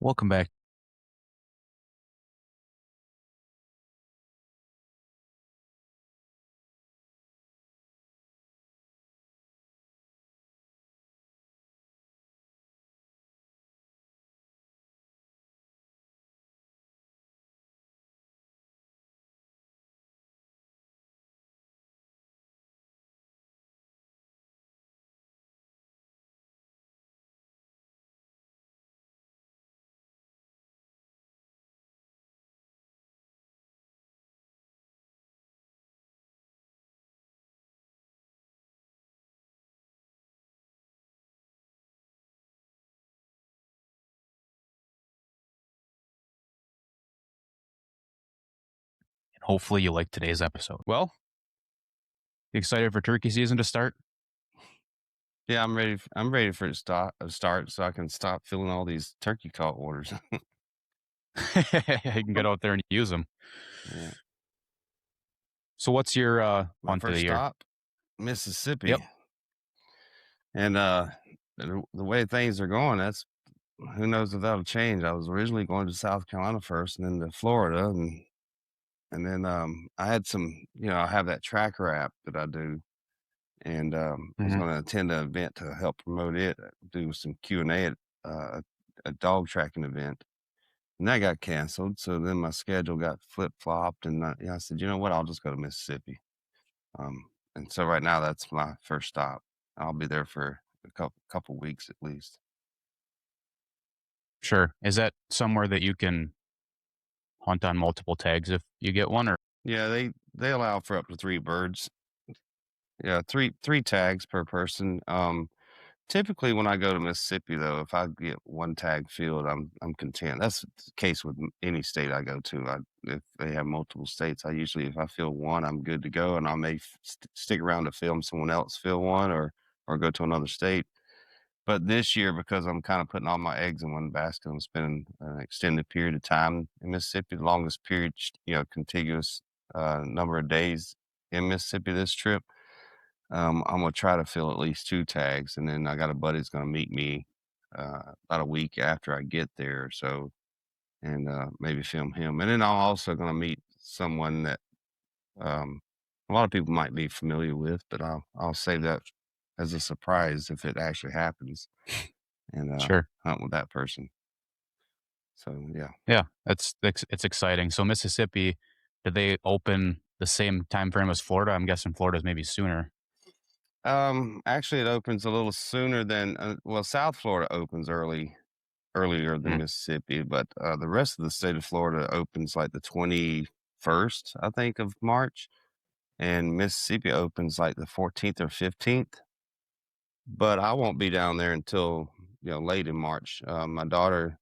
Welcome back. And hopefully you like today's episode. Well, you excited for turkey season to start? Yeah, I'm ready for it to start so I can stop filling all these turkey call orders. You can get out there and use them. Yeah. So what's your My hunt of the first year? stop, Yep. Mississippi. And the way things are going, that's who knows if that'll change. I was originally going to South Carolina first and then to Florida and then I had I have that tracker app that I do and was Hmm. going to attend an event to help promote it, do some Q&A at a dog tracking event. And that got canceled, so then my schedule got flip-flopped, and I said, "You know what? I'll just go to Mississippi." And so right now, that's my first stop. I'll be there for a couple weeks at least. Sure. Is that somewhere that you can hunt on multiple tags if you get one? Or Yeah, they allow for up to 3 birds. Yeah, three tags per person. Typically, when I go to Mississippi, though, if I get 1 tag filled, I'm content. That's the case with any state I go to. If they have multiple states, I usually, if I fill 1, I'm good to go, and I may stick around to film someone else fill 1 or go to another state. But this year, because I'm kind of putting all my eggs in one basket, I'm spending an extended period of time in Mississippi, the longest period, contiguous number of days in Mississippi this trip. I'm gonna try to fill at least 2 tags, and then I got a buddy that's gonna meet me, about a week after I get there or so, and, maybe film him, and then I'm also gonna meet someone that, um, a lot of people might be familiar with, but I'll save that as a surprise if it actually happens and, sure. hunt with that person. So, yeah. Yeah, it's exciting. So Mississippi, do they open the same time frame as Florida? I'm guessing Florida's maybe sooner. Actually, it opens a little sooner than, South Florida opens earlier than Mm. Mississippi, but, the rest of the state of Florida opens, like, the 21st, I think, of March, and Mississippi opens, like, the 14th or 15th, but I won't be down there until, late in March. My daughter,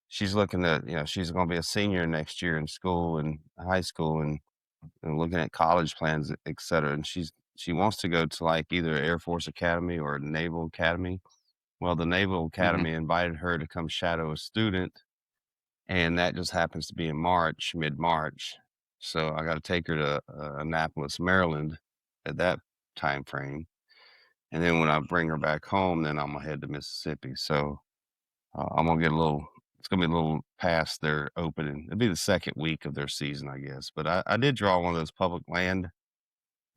she's looking at she's gonna be a senior next year in school and high school and looking at college plans, et cetera, and she wants to go to, like, either Air Force Academy or Naval Academy. Well, the Naval Hmm. Academy invited her to come shadow a student, and that just happens to be in March, mid-March. So I gotta take her to, Annapolis, Maryland at that time frame, and then when I bring her back home, then Imma head to Mississippi. So, I'm gonna get a little it's gonna be a little past their opening. It'll be the 2nd week of their season, I guess, but I did draw one of those public land,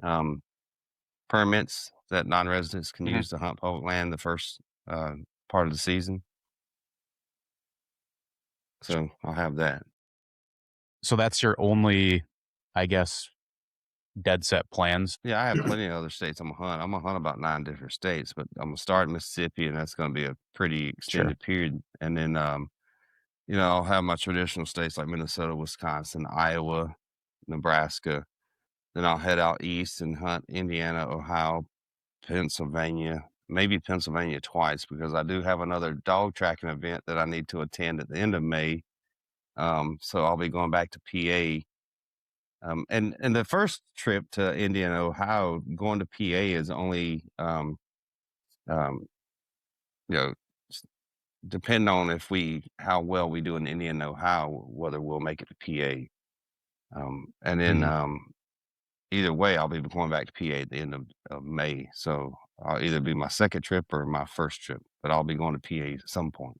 um, permits that non-residents can Hmm. use to hunt public land the first, part of the season, so I'll have that. So that's your only, I guess, dead set plans. Yeah, I have plenty of other states Imma hunt. Imma hunt about 9 different states, but Imma start in Mississippi, and that's gonna be a pretty Sure. extended period, and then, I'll have my traditional states like Minnesota, Wisconsin, Iowa, Nebraska. Then I'll head out east and hunt Indiana, Ohio, Pennsylvania, maybe Pennsylvania twice because I do have another dog tracking event that I need to attend at the end of May. So I'll be going back to PA. And the first trip to Indiana, Ohio, going to PA is only, um, you know, s- depend on if how well we do in Indiana, Ohio, whether we'll make it to PA. And then Hmm. either way, I'll be going back to PA at the end of May. So I'll either be my second trip or my first trip, but I'll be going to PA at some point.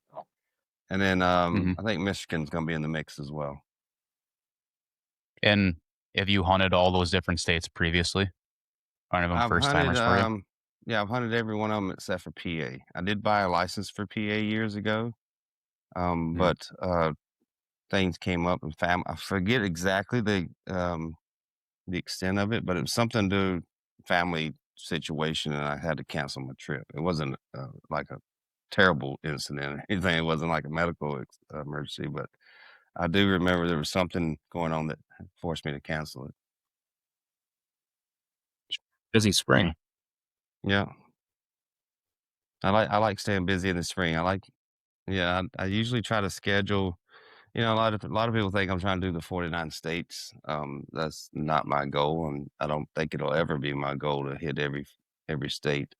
And then, Mhm. I think Michigan's gonna be in the mix as well. And have you hunted all those different states previously? Are any of them I've first hunted, timers for you? yeah, I've hunted every one of them except for PA. I did buy a license for PA years ago, Mhm. but, things came up and I forget exactly the extent of it, but it was something to family situation, and I had to cancel my trip. It wasn't, like a terrible incident or anything. It wasn't like a medical emergency, but I do remember there was something going on that forced me to cancel it. Busy spring. Yeah, I like staying busy in the spring. Yeah, I usually try to schedule. A lot of people think I'm trying to do the 49 states. That's not my goal, and I don't think it'll ever be my goal to hit every state.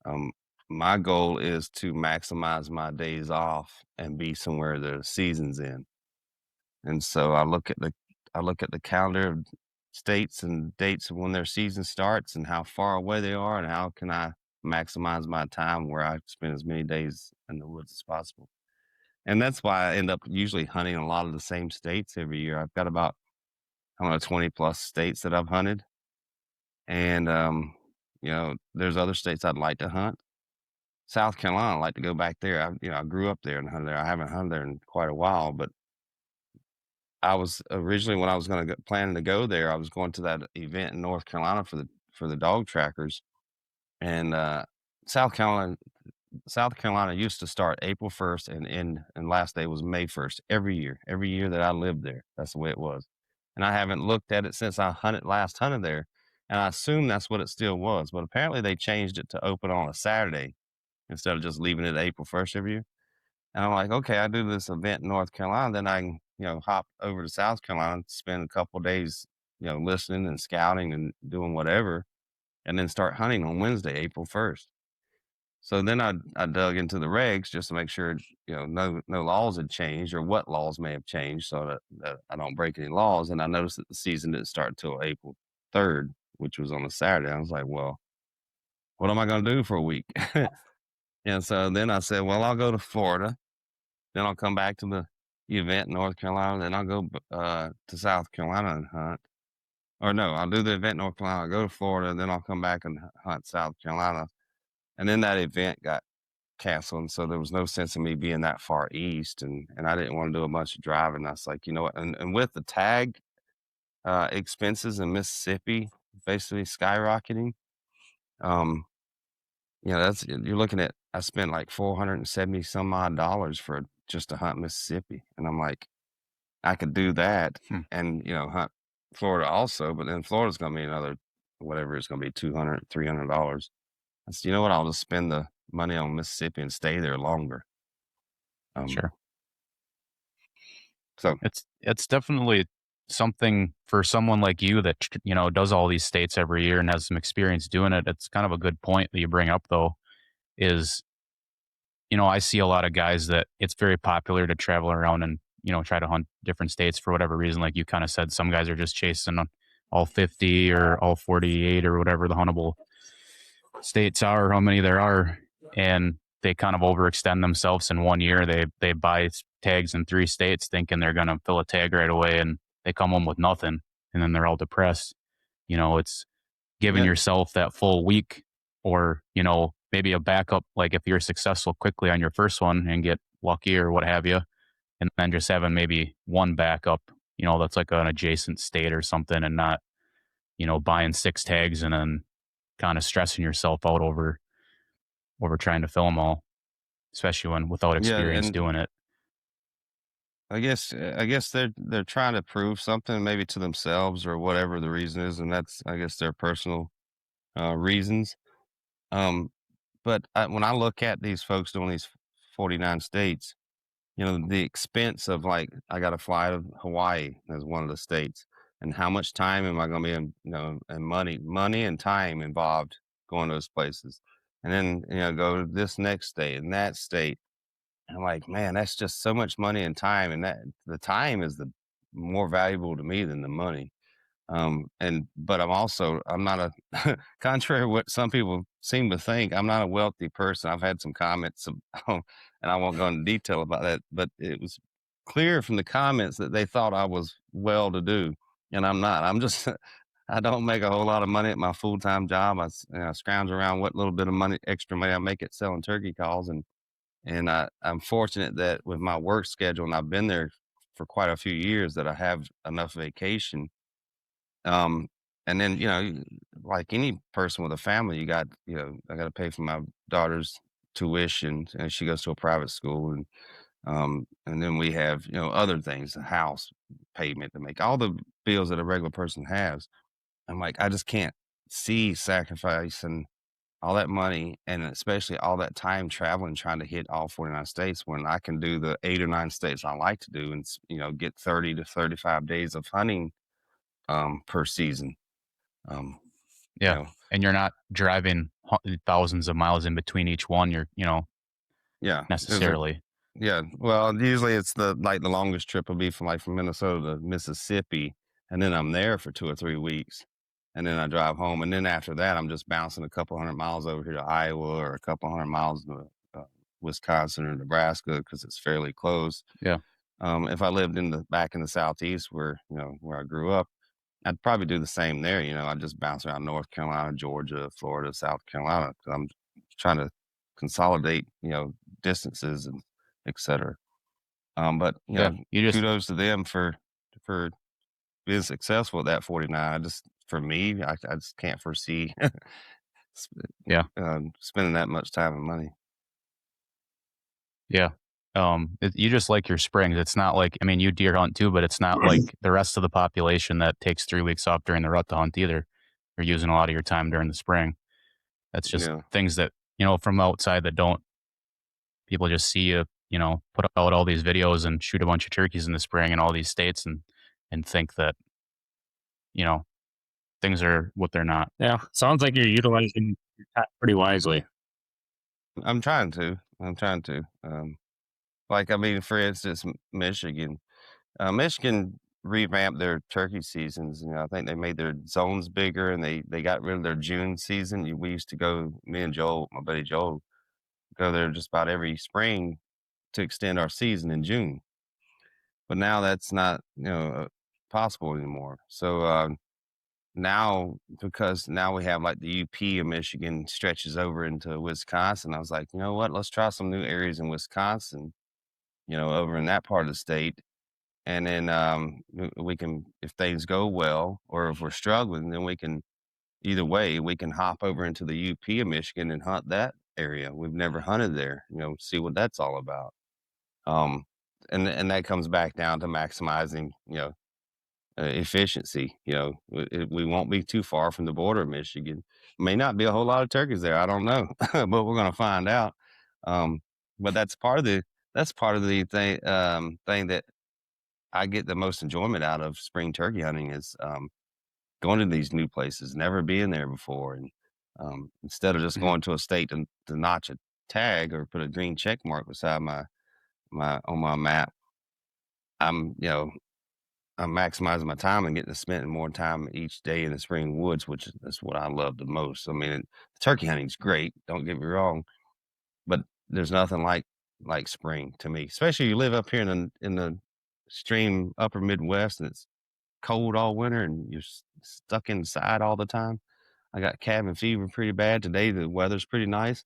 Um, my goal is to maximize my days off and be somewhere the season's in. And so I look at the calendar of states and dates of when their season starts and how far away they are and how can I maximize my time where I spend as many days in the woods as possible. And that's why I end up usually hunting a lot of the same states every year. I've got about, I don't know, 20 plus states that I've hunted. And there's other states I'd like to hunt. South Carolina, I'd like to go back there. I grew up there and hunted there. I haven't hunted there in quite a while, but I was originally when I was gonna planning to go there, I was going to that event in North Carolina for the dog trackers, and, South Carolina South Carolina used to start April 1st and end and last day was May 1st every year that I lived there. That's the way it was, and I haven't looked at it since I hunted there, and I assume that's what it still was, but apparently they changed it to open on a Saturday instead of just leaving it April 1st every year. And I'm like, okay, I do this event in North Carolina, then I can, hop over to South Carolina, spend a couple days, listening and scouting and doing whatever, and then start hunting on Wednesday, April 1st. So then I dug into the regs just to make sure, no laws had changed or what laws may have changed so that I don't break any laws. And I noticed that the season didn't start until April 3rd, which was on a Saturday. I was like, well, what am I going to do for a week? And so then I said, well, I'll go to Florida. Then I'll come back to the event in North Carolina, then I'll go, to South Carolina and hunt. Or no, I'll do the event in North Carolina, I'll go to Florida, then I'll come back and hunt South Carolina. And then that event got canceled, and so there was no sense in me being that far east, and I didn't wanna do a bunch of driving. I was like, "You know what?" And with the tag, expenses in Mississippi basically skyrocketing, um, that's you're looking at I spent like 470 some odd dollars for just to hunt Mississippi, and I'm like, I could do that Hmm, and, hunt Florida also, but then Florida's gonna be another whatever it's gonna be, 200, $300. I said, "You know what? I'll just spend the money on Mississippi and stay there longer." Um, sure. so It's definitely something for someone like you that, does all these states every year and has some experience doing it. It's kind of a good point that you bring up, though, is, I see a lot of guys that it's very popular to travel around and, try to hunt different states for whatever reason. Like you kind of said, some guys are just chasing all 50 or all 48 or whatever the huntable states are, how many there are, and they kind of overextend themselves in one year. They buy tags in 3 states thinking they're gonna fill a tag right away, and they come home with nothing, and then they're all depressed. It's giving yeah, yourself that full week or, maybe a backup, like, if you're successful quickly on your first one and get lucky or what have you, and then just having maybe one backup, that's like an adjacent state or something and not, buying 6 tags and then kinda stressing yourself out over trying to fill them all, especially when without yeah, experience and doing it. I guess they're trying to prove something maybe to themselves or whatever the reason is, and that's I guess their personal reasons. Um, but when I look at these folks doing these 49 states, the expense of like I got to fly to Hawaii as one of the states, and how much time am I going to be in, and money and time involved going to those places, and then go to this next state and that state. And I'm like, man, that's just so much money and time, and that the time is the more valuable to me than the money. And but I'm not a contrary to what some people seem to think I'm not a wealthy person. I've had some comments, and I won't go into detail about that, but it was clear from the comments that they thought I was well to do, and I'm not. I'm just I don't make a whole lot of money at my full time job. Scrounge around what little bit of money, extra money I make at selling turkey calls, and I'm fortunate that with my work schedule, and I've been there for quite a few years, that I have enough vacation. Um, and then, like any person with a family, I got to pay for my daughter's tuition, and she goes to a private school, and then we have, other things, a house payment to make, all the bills that a regular person has. I'm like, I just can't see sacrificing all that money and especially all that time traveling trying to hit all 49 states when I can do the 8 or 9 states I like to do and, get 30 to 35 days of hunting per season. Um, you Yeah, know, and you're not driving thousands of miles in between each one, yeah, there's a necessarily. yeah. Well, usually it's the longest trip will be from Minnesota to Mississippi, and then I'm there for 2 or 3 weeks, and then I drive home, and then after that, I'm just bouncing a couple hundred miles over here to Iowa or a couple hundred miles to Wisconsin or Nebraska because it's fairly close. Yeah, If I lived back in the southeast where I grew up, I'd probably do the same there. I'd just bounce around North Carolina, Georgia, Florida, South Carolina. 'Cause I'm trying to consolidate, distances and et cetera. But yeah, you just kudos to them for being successful at that 49. For me, I just can't foresee sp- yeah, spending that much time and money. yeah. You just like your springs. It's not like, I mean, you deer hunt too, but it's not like the rest of the population that takes 3 weeks off during the rut to hunt either. You're using a lot of your time during the spring. That's just Yeah. things that, from outside that don't people just see you, put out all these videos and shoot a bunch of turkeys in the spring in all these states and think that, you know, things are what they're not. Yeah, sounds like you're utilizing your time pretty wisely. I'm trying to. I'm trying to. Like, I mean, for instance, Michigan. Michigan revamped their turkey seasons. I think they made their zones bigger and they got rid of their June season. We used to go, me and Joel, my buddy Joel, go there just about every spring to extend our season in June. But now that's not, possible anymore. So now, because now we have like the UP of Michigan stretches over into Wisconsin, I was like, you know what? Let's try some new areas in Wisconsin, over in that part of the state, and then we can, if things go well or if we're struggling, then we can, either way we can hop over into the UP of Michigan and hunt that area. We've never hunted there, see what that's all about. um and that comes back down to maximizing, efficiency. We won't be too far from the border of Michigan. May not be a whole lot of turkeys there, I don't know, but we're going to find out. um but that's part of the thing that I get the most enjoyment out of spring turkey hunting is, going to these new places, never being there before, and instead of just Mhm. going to a state to notch a tag or put a green check mark beside my on my map, I'm you know I'm maximizing my time and getting to spend more time each day in the spring woods, which is what I love the most. I mean, turkey hunting's great. Don't get me wrong, but there's nothing like spring to me, especially you live up here in the extreme upper Midwest and it's cold all winter and you're stuck inside all the time. I got cabin fever pretty bad today. The weather's pretty nice,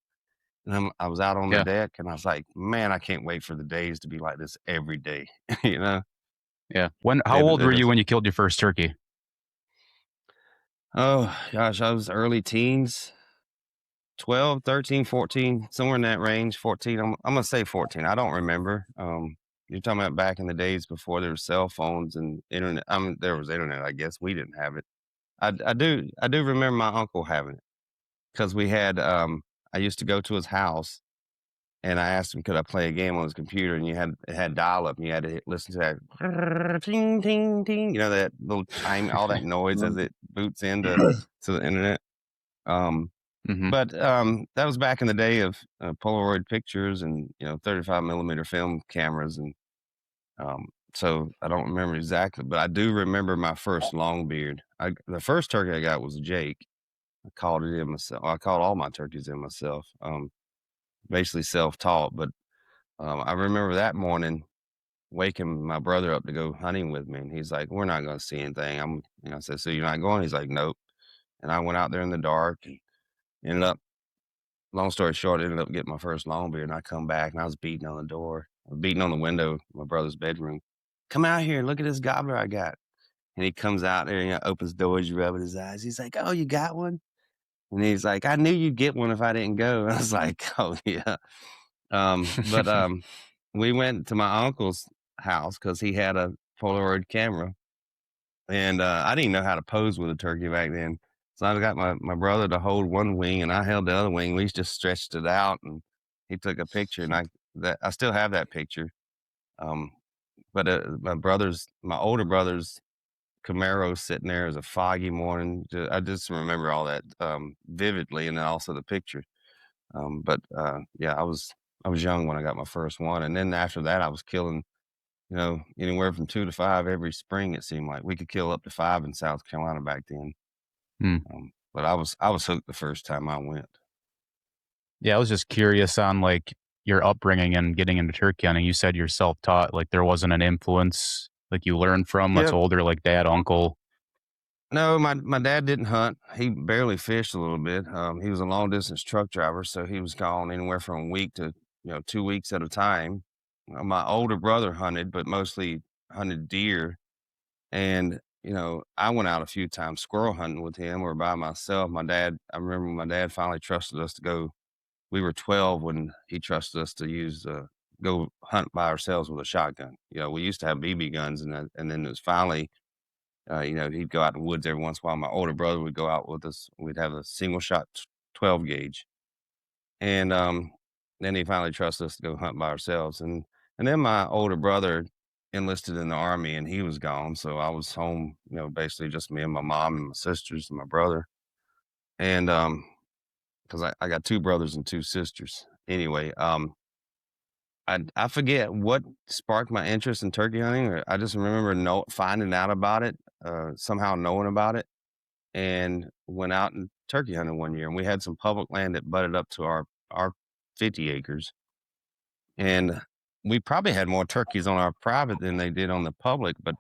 and I was out on the Yeah, deck, and I was like, "Man, I can't wait for the days to be like this every day." you know, yeah. How they've old they're were you just when you killed your first turkey? oh gosh, I was early teens, 12, 13, 14, somewhere in that range. 14. I'm gonna say 14. I don't remember. You're talking about back in the days before there were cell phones and internet. I mean, there was internet. I guess we didn't have it. I do remember my uncle having it. 'Cause we had, I used to go to his house, and I asked him, could I play a game on his computer, and it had dial-up, and you had to listen to that ting, ting, ting, that little chime, all that noise as it boots into to the internet. Um, Mhm. but, that was back in the day of, Polaroid pictures and, 35 millimeter film cameras, and, so I don't remember exactly, but I do remember my first long beard. The first turkey I got was a Jake. I called it in myself. I called all my turkeys in myself. Basically self-taught. But I remember that morning waking my brother up to go hunting with me, and he's like, "We're not going to see anything." I said, "So you're not going?" He's like, "Nope." And I went out there in the dark and ended up. Long story short, I ended up getting my first long beer, and I come back and I was beating on the door, beating on the window of my brother's bedroom. "Come out here, look at this gobbler I got." And he comes out there, opens doors, rubbing his eyes. He's like, "Oh, you got one?" And he's like, "I knew you'd get one if I didn't go." And I was like, "Oh yeah." But we went to my uncle's house because he had a Polaroid camera, and I didn't know how to pose with a turkey back then. So I got my brother to hold one wing, and I held the other wing. We just stretched it out, and he took a picture, and I still have that picture. Um, but my older brother's Camaro sitting there as a foggy morning. I just remember all that vividly, and then also the picture. But yeah, I was young when I got my first one, and then after that, I was killing, anywhere from 2 to 5 every spring. It seemed like we could kill up to 5 in South Carolina back then. Hmm. But I was hooked the first time I went. Yeah, I was just curious on, like, your upbringing and getting into turkey hunting. You said you're self-taught, like, there wasn't an influence, like, you learned from that's Yep. older, like dad, uncle? No, my dad didn't hunt. He barely fished a little bit. He was a long distance truck driver, so he was gone anywhere from a week to 2 weeks at a time. My older brother hunted, but mostly hunted deer. And I went out a few times squirrel hunting with him or by myself. I remember my dad finally trusted us to go. We were 12 when he trusted us to go hunt by ourselves with a shotgun. We used to have BB guns, and then it was finally he'd go out in the woods every once in a while. My older brother would go out with us. We'd have a single shot 12 gauge. And then he finally trusted us to go hunt by ourselves. And then my older brother enlisted in the army and he was gone. So I was home, basically just me and my mom and my sisters and my brother. And because I got two brothers and two sisters. Anyway, I forget what sparked my interest in turkey hunting. Or I just remember finding out about it, somehow knowing about it, and went out and turkey hunted one year. And we had some public land that butted up to our 50 acres, and we probably had more turkeys on our private than they did on the public. But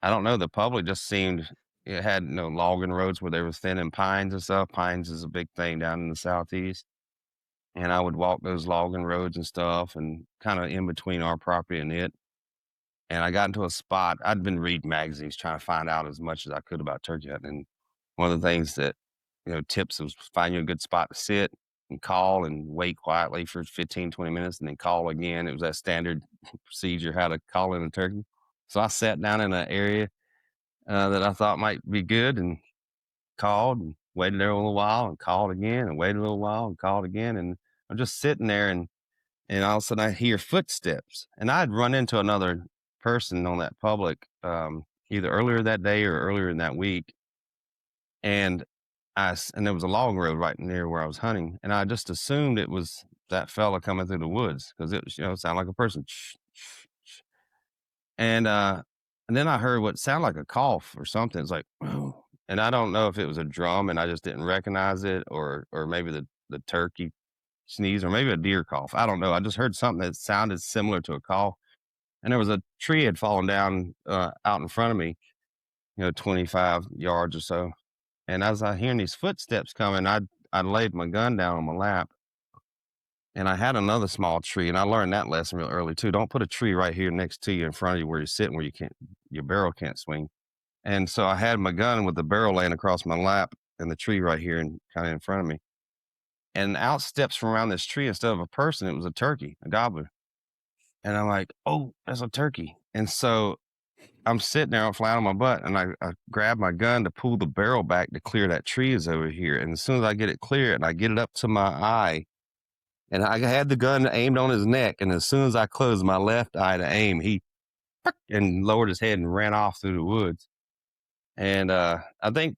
I don't know. The public just seemed it had no logging roads where they were thinning pines and stuff. Pines is a big thing down in the southeast, and I would walk those logging roads and stuff, and kind of in between our property and it. And I got into a spot. I'd been reading magazines trying to find out as much as I could about turkey hunting. And one of the things that, tips was find you a good spot to sit and call and wait quietly for 15, 20 minutes and then call again. It was that standard procedure how to call in a turkey. So I sat down in an area that I thought might be good and called and waited there a little while and called again and waited a little while and called again. And I'm just sitting there, and all of a sudden I hear footsteps, and I'd run into another person on that public, either earlier that day or earlier in that week. And and there was a log road right near where I was hunting. And I just assumed it was that fella coming through the woods because it was, it sounded like a person. And, uh, and then I heard what sounded like a cough or something. It's like, "Oh," and I don't know if it was a drum and I just didn't recognize it, or maybe the turkey sneeze, or maybe a deer cough. I don't know. I just heard something that sounded similar to a cough, and there was a tree had fallen down out in front of me, 25 yards or so. And as I hearing these footsteps coming, I laid my gun down on my lap, and I had another small tree, and I learned that lesson real early too. Don't put a tree right here next to you in front of you where you're sitting, where your barrel can't swing. And so I had my gun with the barrel laying across my lap and the tree right here and kind of in front of me. And out steps from around this tree instead of a person, it was a turkey, a gobbler. And I'm like, "Oh, that's a turkey." And so I'm sitting there, I'm flat on my butt, and I grab my gun to pull the barrel back to clear that tree is over here. And as soon as I get it clear and I get it up to my eye, and I had the gun aimed on his neck, and as soon as I closed my left eye to aim, he and lowered his head and ran off through the woods. And I think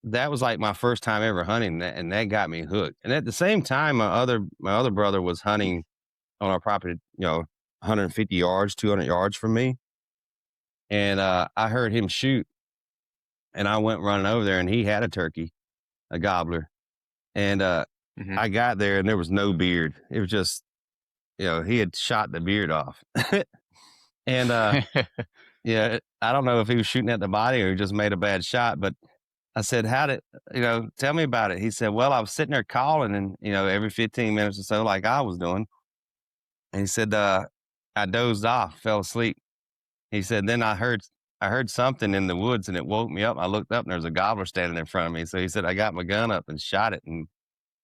that was like my first time ever hunting, and that got me hooked. And at the same time, my other brother was hunting on our property, 150 yards, 200 yards from me. And I heard him shoot, and I went running over there, and he had a turkey. a gobbler, and Mhm. I got there and there was no beard. It was just, he had shot the beard off. And yeah, I don't know if he was shooting at the body or he just made a bad shot, but I said, "How did tell me about it?" He said, "Well, I was sitting there calling and, every 15 minutes or so like I was doing." And he said, I dozed off, fell asleep. He said, "Then I heard something in the woods and it woke me up. I looked up and there's a gobbler standing in front of me." So he said, "I got my gun up and shot it and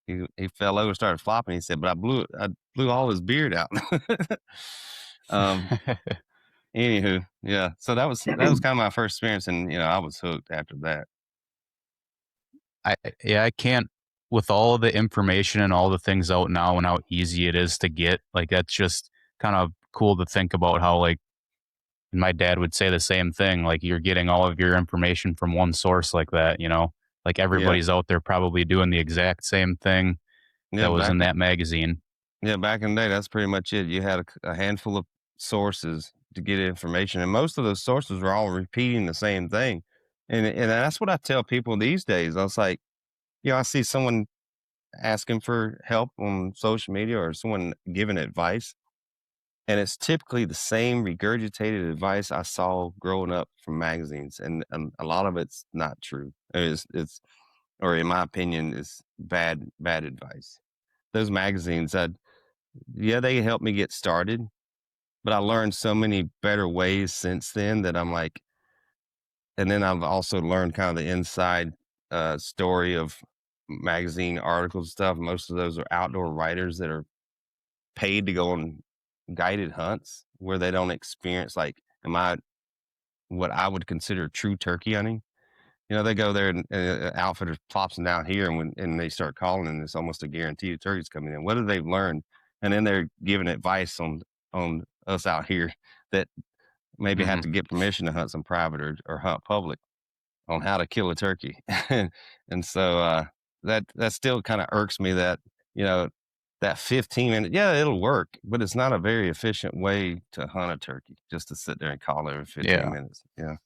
he fell over, started flopping." He said, "But I blew all his beard out." um, Anywho, yeah. So that was kind of my first experience, and I was hooked after that. I can't, with all the information and all the things out now and how easy it is to get, like, that's just kind of cool to think about how, like, and my dad would say the same thing, like, you're getting all of your information from one source like that, you know? Like, Yeah, everybody's out there probably doing the exact same thing yeah. that was Back in in that magazine. yeah, back in the day, that's pretty much it. You had a handful of sources to get information, and most of those sources were all repeating the same thing. And that's what I tell people these days. I was like, I see someone asking for help on social media or someone giving advice, and it's typically the same regurgitated advice I saw growing up from magazines, and a lot of it's not true. It's or in my opinion, is bad advice. Those magazines, yeah, they helped me get started, but I learned so many better ways since then that I'm like, and then I've also learned kind of the inside story of magazine articles and stuff. Most of those are outdoor writers that are paid to go on guided hunts where they don't experience like am I what I would consider true turkey hunting. They go there and outfitter plops them down here, and when they start calling, and it's almost a guarantee the turkey's coming in. What have they learned? And then they're giving advice on us out here that maybe have Mhm. to get permission to hunt some private or hunt public on how to kill a turkey. And so that still kind of irks me that you know that 15-minute, yeah, it'll work, but it's not a very efficient way to hunt a turkey just to sit there and call every 15 Yeah. minutes. Yeah,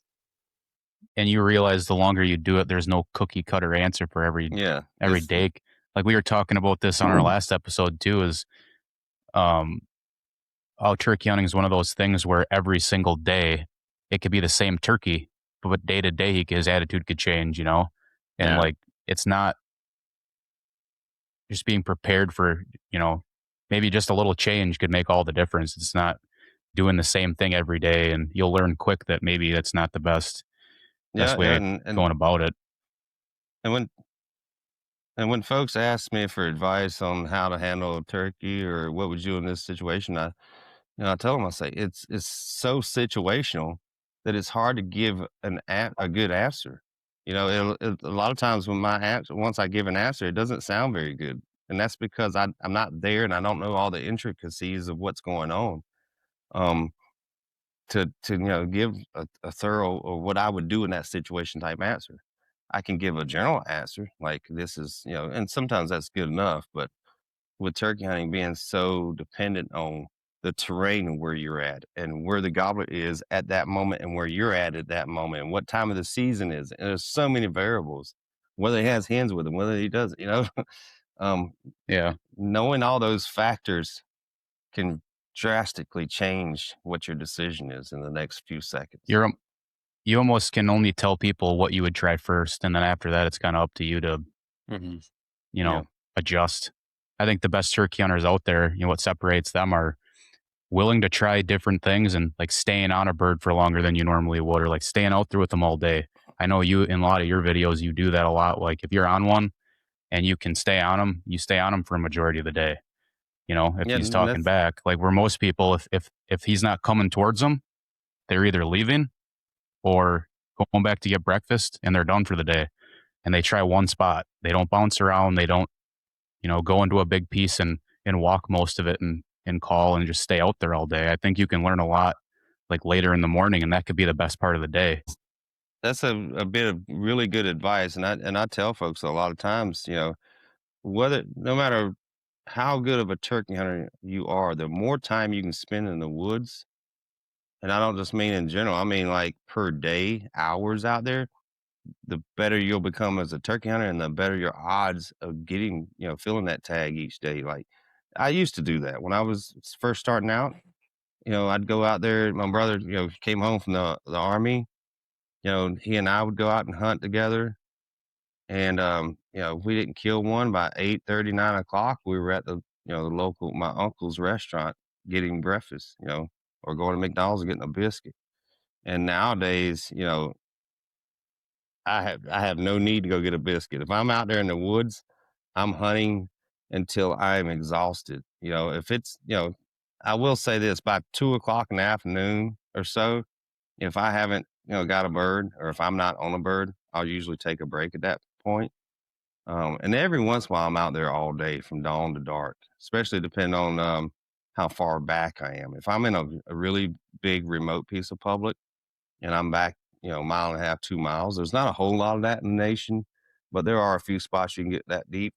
And you realize the longer you do it, there's no cookie cutter answer for yeah, every day. Like, we were talking about this on our last episode too, is, um, how turkey hunting is one of those things where every single day it could be the same turkey, but day to day his attitude could change, you know? And, Yeah. like, it's not just being prepared for, you know, maybe just a little change could make all the difference. It's not doing the same thing every day, and you'll learn quick that maybe that's not the best yeah, yeah, way of and going about it. and when folks ask me for advice on how to handle a turkey or what would you do in this situation, I tell them, I say it's so situational that it's hard to give a good answer. A lot of times when my answer, once I give an answer, it doesn't sound very good, and that's because I'm not there and I don't know all the intricacies of what's going on. Um, to give a thorough or what I would do in that situation type answer. I can give a general answer like this is, and sometimes that's good enough, but with turkey hunting being so dependent on the terrain and where you're at and where the gobbler is at that moment and where you're at that moment and what time of the season is. And there's so many variables, whether he has hens with him, whether he doesn't. um, Yeah. Knowing all those factors can drastically change what your decision is in the next few seconds. You're you almost can only tell people what you would try first, and then after that, it's kinda up to you to, Hmm. you Yeah. know, adjust. I think the best turkey hunters out there, what separates them are willing to try different things and, like, staying on a bird for longer than you normally would, or, like, staying out there with them all day. I know you in a lot of your videos, you do that a lot, like, if you're on one and you can stay on them, you stay on them for a majority of the day, if Yeah, he's and talking that's back. Like, where most people, if he's not coming towards them, they're either leaving or going back to get breakfast, and they're done for the day, and they try one spot. They don't bounce around, they don't, go into a big piece and walk most of it and call and just stay out there all day. I think you can learn a lot, like, later in the morning, and that could be the best part of the day. that's a bit of really good advice, and I tell folks a lot of times, whether no matter how good of a turkey hunter you are, the more time you can spend in the woods, and I don't just mean in general, I mean like per day, hours out there, the better you'll become as a turkey hunter and the better your odds of getting, filling that tag each day. Like I used to do that when I was first starting out. I'd go out there. My brother, came home from the army. He and I would go out and hunt together. And if we didn't kill one by 8:30, 9 o'clock, we were at the local my uncle's restaurant getting breakfast, or going to McDonald's and getting a biscuit. And nowadays, I have no need to go get a biscuit. If I'm out there in the woods, I'm hunting until I'm exhausted. If it's, I will say this, by 2 o'clock in the afternoon or so, if I haven't, got a bird, or if I'm not on a bird, I'll usually take a break at that point. And every once in a while, I'm out there all day from dawn to dark, especially depending on how far back I am. If I'm in a really big remote piece of public and I'm back, a mile and a half, 2 miles, there's not a whole lot of that in the nation, but there are a few spots you can get that deep.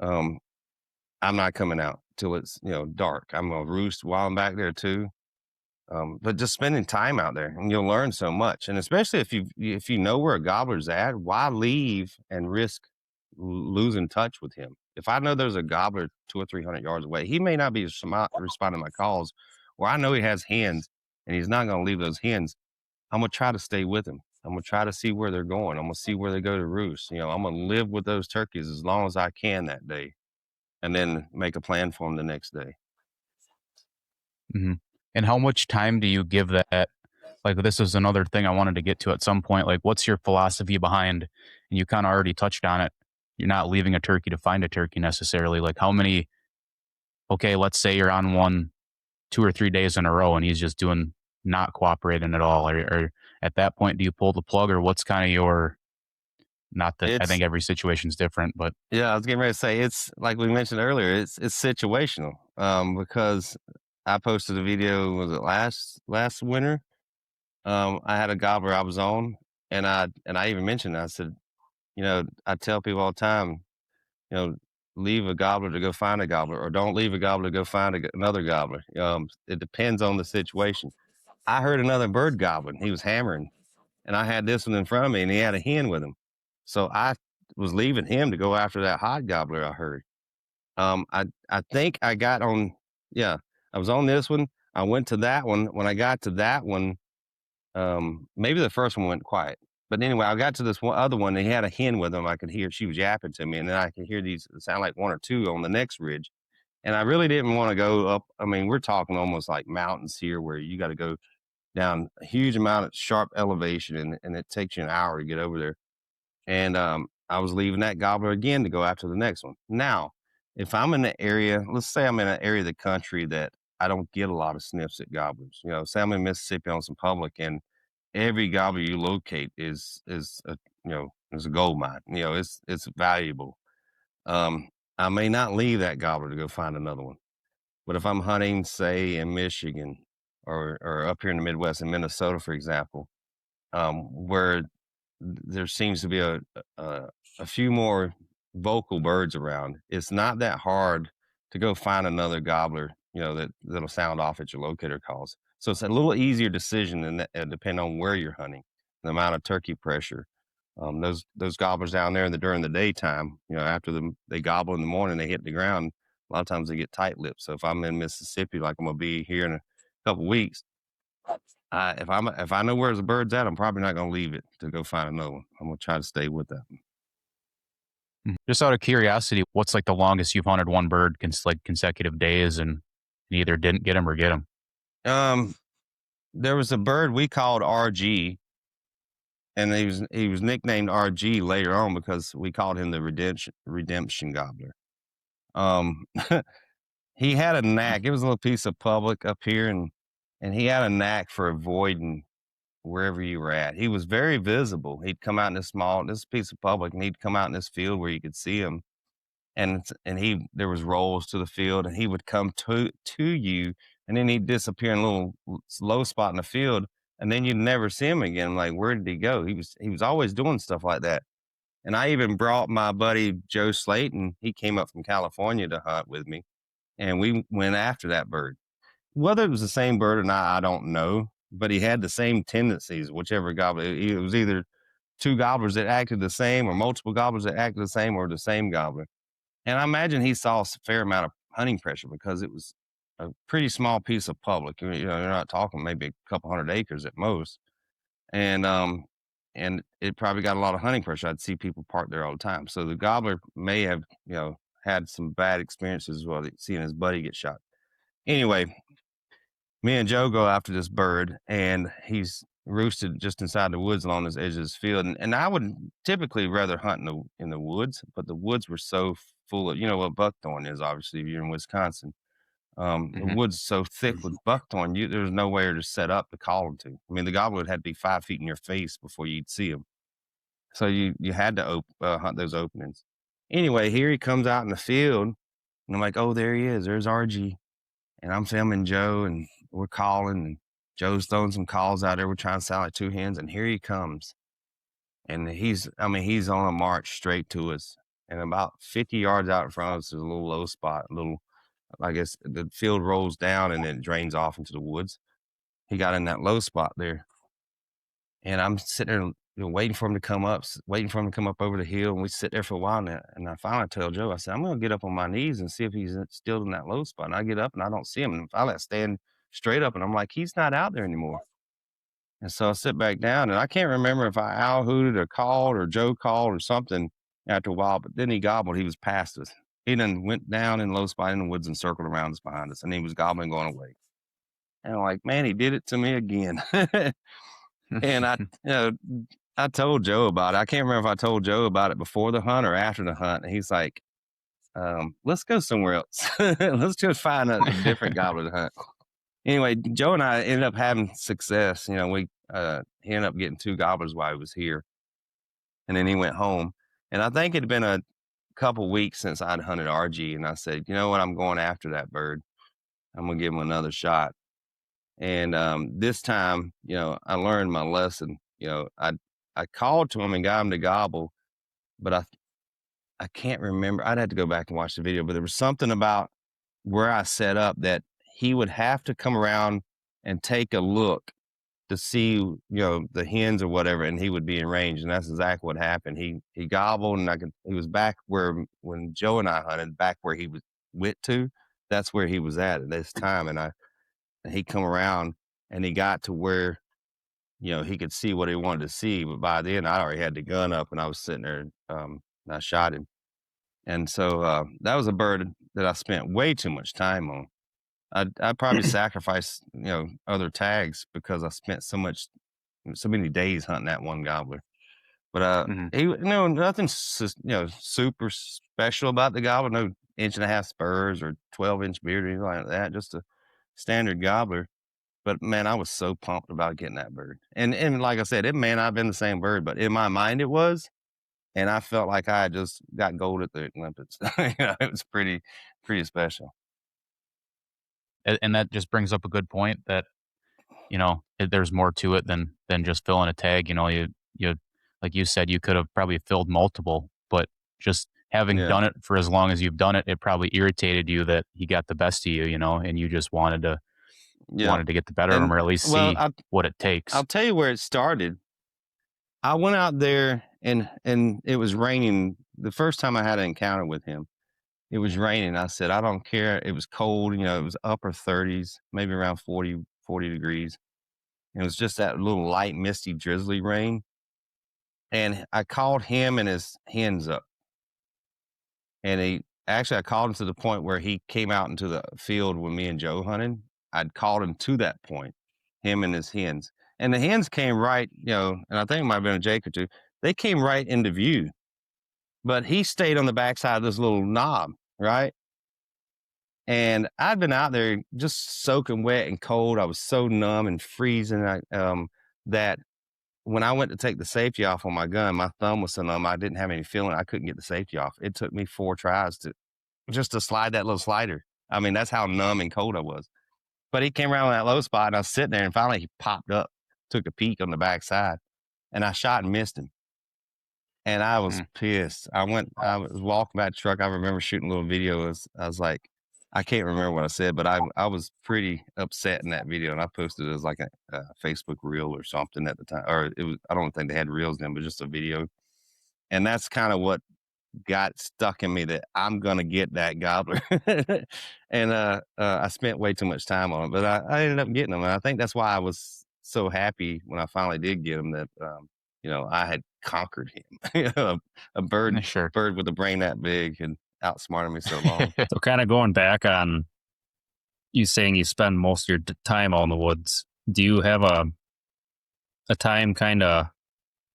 Um, I'm not coming out till it's, dark. I'm gonna roost while I'm back there too. But just spending time out there, and you'll learn so much. And especially if you know where a gobbler's at, why leave and risk losing touch with him? If I know there's a gobbler 200 or 300 yards away, he may not be responding to my calls, or I know he has hens and he's not going to leave those hens. I'm gonna try to stay with him. I'm gonna try to see where they're going. I'm gonna see where they go to roost. I'm gonna live with those turkeys as long as I can that day, and then make a plan for them the next day. Mhm. And how much time do you give that? Like, this is another thing I wanted to get to at some point. Like, what's your philosophy behind, and you kinda already touched on it, you're not leaving a turkey to find a turkey necessarily. Like, how many okay, let's say you're on one 2 or 3 days in a row and he's just doing not cooperating at all, or at that point, do you pull the plug, or what's kinda your not that I It's think every situation's different, but Yeah, I was getting ready to say, it's like we mentioned earlier, it's situational. Because I posted a video, was it last winter? I had a gobbler I was on, and I even mentioned, I said, I tell people all the time, you know, leave a gobbler to go find a gobbler, or don't leave a gobbler to go find another gobbler. It depends on the situation. I heard another bird gobbling. He was hammering, and I had this one in front of me, and he had a hen with him. So I was leaving him to go after that hot gobbler I heard. I think I got on, yeah, I was on this one. I went to that one. When I got to that one, maybe the first one went quiet. But anyway, I got to this one other one, and he had a hen with him. I could hear she was yapping to me, and then I could hear these sound like one or two on the next ridge. And I really didn't want to go up. I mean, we're talking almost like mountains here where you got to go down a huge amount of sharp elevation, and it takes you an hour to get over there. And I was leaving that gobbler again to go after the next one. Now, if I'm in an area, let's say I'm in an area of the country that I don't get a lot of sniffs at gobblers. Say I'm in Mississippi on some public, and every gobbler you locate is a gold mine. It's valuable. Um, I may not leave that gobbler to go find another one. But if I'm hunting, say in Michigan, or up here in the Midwest in Minnesota, for example, where there seems to be a a few more vocal birds around. It's not that hard to go find another gobbler, that'll sound off at your locator calls. So it's a little easier decision than that, depending on where you're hunting, the amount of turkey pressure. Those gobblers down there during the daytime, after they gobble in the morning, they hit the ground. A lot of times they get tight lipped. So if I'm in Mississippi, like I'm gonna be here in a couple weeks, if I know where the bird's at, I'm probably not gonna leave it to go find another one. I'm gonna try to stay with that just out of curiosity, what's, like, the longest you've hunted one bird like, consecutive days and you either didn't get him or get him? one. There was a bird we called RG, and he was nicknamed RG later on because we called him the redemption gobbler. Um, he had a knack. It was a little piece of public up here, and he had a knack for avoiding wherever you were at. He was very visible. He'd come out in this piece of public, and he'd come out in this field where you could see him, and there was rolls to the field, and he would come to you, and then he'd disappear in a little low spot in the field, and then you'd never see him again. I'm like, where did he go? He was always doing stuff like that. And I even brought my buddy Joe Slayton. He came up from California to hunt with me, and we went after that bird. Whether it was the same bird or not, I don't know, but he had the same tendencies. Whichever gobbler, it was either two gobblers that acted the same, or multiple gobblers that acted the same, or the same gobbler. And I imagine he saw a fair amount of hunting pressure because it was a pretty small piece of public. You're not talking maybe a couple hundred acres at most. And it probably got a lot of hunting pressure. I'd see people park there all the time. So the gobbler may have, had some bad experiences while seeing his buddy get shot. Anyway, me and Joe go after this bird, and he's roosted just inside the woods along this edge of this field. And I would typically rather hunt in the woods, but the woods were so full of, what buckthorn is, obviously, if you're in Wisconsin. The Mhm. woods so thick with buckthorn, there's nowhere to set up to call them to. I mean, the gobbler had to be 5 feet in your face before you'd see him. So you had to hunt those openings. Anyway, here he comes out in the field, and I'm like, oh, there he is. There's RG. And I'm filming Joe, and we're calling, and Joe's throwing some calls out there. We're trying to sound like two hens, and here he comes. And he's on a march straight to us. And about 50 yards out in front of us is a little low spot, I guess the field rolls down and then it drains off into the woods. He got in that low spot there. And I'm sitting there, waiting for him to come up, over the hill. And we sit there for a while. And I finally tell Joe, I said, I'm going to get up on my knees and see if he's still in that low spot. And I get up and I don't see him. And finally I stand straight up and I'm like, he's not out there anymore. And so I sit back down, and I can't remember if I owl hooted or called or Joe called or something after a while, but then he gobbled. He was past us. He then went down in low spot in the woods and circled around us behind us, and he was gobbling going away. And I'm like, man, he did it to me again. And I told Joe about it. I can't remember if I told Joe about it before the hunt or after the hunt. And he's like, let's go somewhere else. Let's just find a different gobbler to hunt. Anyway, Joe and I ended up having success. He ended up getting 2 gobblers while he was here, and then he went home. And I think it had been a couple weeks since I'd hunted RG, and I said, you know what, I'm going after that bird. I'm gonna give him another shot. And this time, I learned my lesson. I called to him and got him to gobble, but I can't remember. I'd have to go back and watch the video, but there was something about where I set up that he would have to come around and take a look to see, the hens or whatever, and he would be in range. And that's exactly what happened. He gobbled, and he was back when Joe and I hunted, back where he went to. That's where he was at this time. And he come around and he got to where, he could see what he wanted to see. But by then I already had the gun up and I was sitting there, and I shot him. And so that was a bird that I spent way too much time on. I'd probably sacrifice, other tags because I spent so many days hunting that one gobbler. But Mhm. he, nothing, super special about the gobbler. No 1.5 spurs or 12-inch beard or anything like that. Just a standard gobbler. But man, I was so pumped about getting that bird. And like I said, it may not have been the same bird, but in my mind it was. And I felt like I had just got gold at the Olympics. It was pretty special. And that just brings up a good point that, there's more to it than just filling a tag. You like you said, you could have probably filled multiple, but just having Yeah. done it for as long as you've done it, it probably irritated you that he got the best of you, and you just Yeah. wanted to get the better of him, And or at least well, see what it takes. I'll tell you where it started. I went out there and it was raining. The first time I had an encounter with him, it was raining. I said, I don't care. It was cold, it was upper 30s, maybe around 40 degrees. It was just that little light, misty, drizzly rain. And I called him and his hens up. And I called him to the point where he came out into the field when me and Joe hunted. I'd called him to that point, him and his hens. And the hens came right, and I think it might have been a jake or two. They came right into view, but he stayed on the backside of this little knob, right? And I'd been out there just soaking wet and cold. I was so numb and freezing that when I went to take the safety off on my gun, my thumb was so numb, I didn't have any feeling. I couldn't get the safety off. It took me 4 tries to slide that little slider. I mean, that's how numb and cold I was. But he came around that low spot, and I was sitting there, and finally he popped up, took a peek on the backside, and I shot and missed him. And I was Mm. pissed. I was walking by the truck. I remember shooting a little video. I was like, I can't remember what I said, but I was pretty upset in that video, and I posted it as like a Facebook reel or something at the time, or it was, I don't think they had reels then, but just a video. And that's kind of what got stuck in me, that I'm gonna get that gobbler. And I spent way too much time on it, but I ended up getting them, and I think that's why I was so happy when I finally did get him, that I had conquered him. A bird Sure. bird with a brain that big had outsmarted me so long. So kind of going back on you saying you spend most of your time out in the woods, do you have a time kind of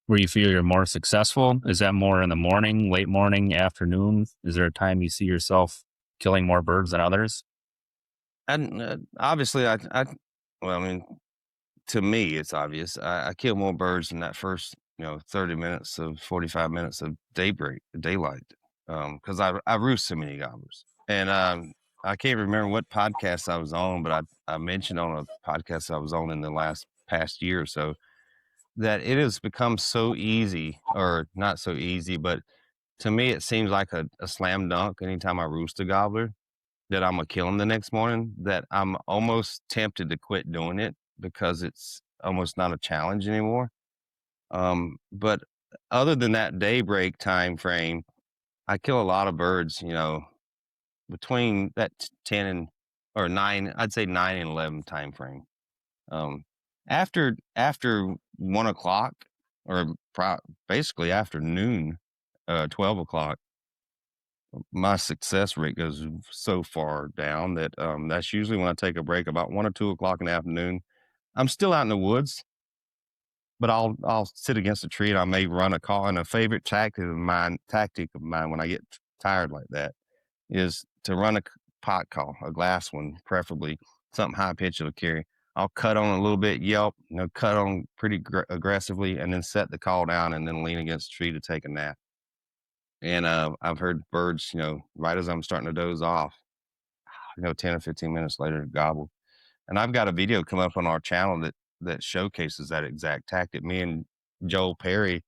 where you feel you're more successful? Is that more in the morning, late morning, afternoon? Is there a time you see yourself killing more birds than others? And obviously, well, I mean, to me, it's obvious. I kill more birds in that first, 30 minutes of 45 minutes of daylight, because I roost so many gobblers. And I can't remember what podcast I was on, but I mentioned on a podcast I was on in the past year or so, that it has become so easy, or not so easy, but to me, it seems like a slam dunk anytime I roost a gobbler, that I'm gonna kill him the next morning, that I'm almost tempted to quit doing it because it's almost not a challenge anymore. But other than that daybreak time frame, I kill a lot of birds, between that 10 and or 9, I'd say 9 and 11 time frame. Um, after 1 o'clock, or basically after noon, 12 o'clock, my success rate goes so far down that that's usually when I take a break about 1 or 2 o'clock in the afternoon. I'm still out in the woods, but I'll sit against a tree and I may run a call. And a favorite tactic of mine when I get tired like that is to run a pot call, a glass one, preferably something high pitch it'll carry. I'll cut on a little bit, yelp, cut on pretty aggressively, and then set the call down and then lean against the tree to take a nap. And I've heard birds, right as I'm starting to doze off, 10 or 15 minutes later, gobble. And I've got a video come up on our channel that showcases that exact tactic. Me and Joel Perry,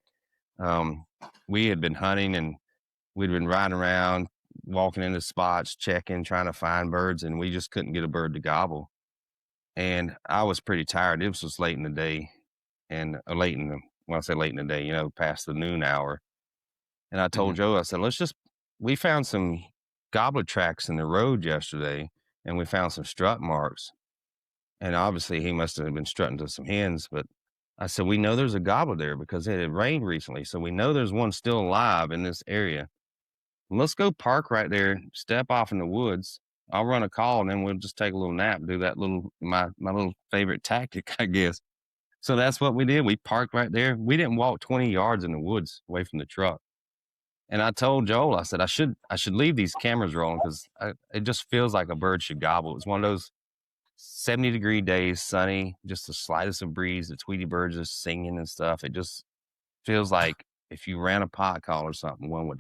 um, we had been hunting, and we'd been riding around, walking into spots, checking, trying to find birds, and we just couldn't get a bird to gobble. And I was pretty tired. It was just late in the day, and when I say late in the day, past the noon hour. And I told Mhm. Joe, I said, we found some gobbler tracks in the road yesterday, and we found some strut marks. And obviously he must have been strutting to some hens, but I said, we know there's a gobbler there because it had rained recently. So we know there's one still alive in this area. Let's go park right there, step off in the woods. I'll run a call, and then we'll just take a little nap, do that my little favorite tactic, I guess. So that's what we did. We parked right there. We didn't walk 20 yards in the woods away from the truck. And I told Joel, I said, I should leave these cameras rolling because it just feels like a bird should gobble. It was one of those 70-degree days, sunny, just the slightest of breeze, the Tweety birds just singing and stuff. It just feels like if you ran a pot call or something, one would.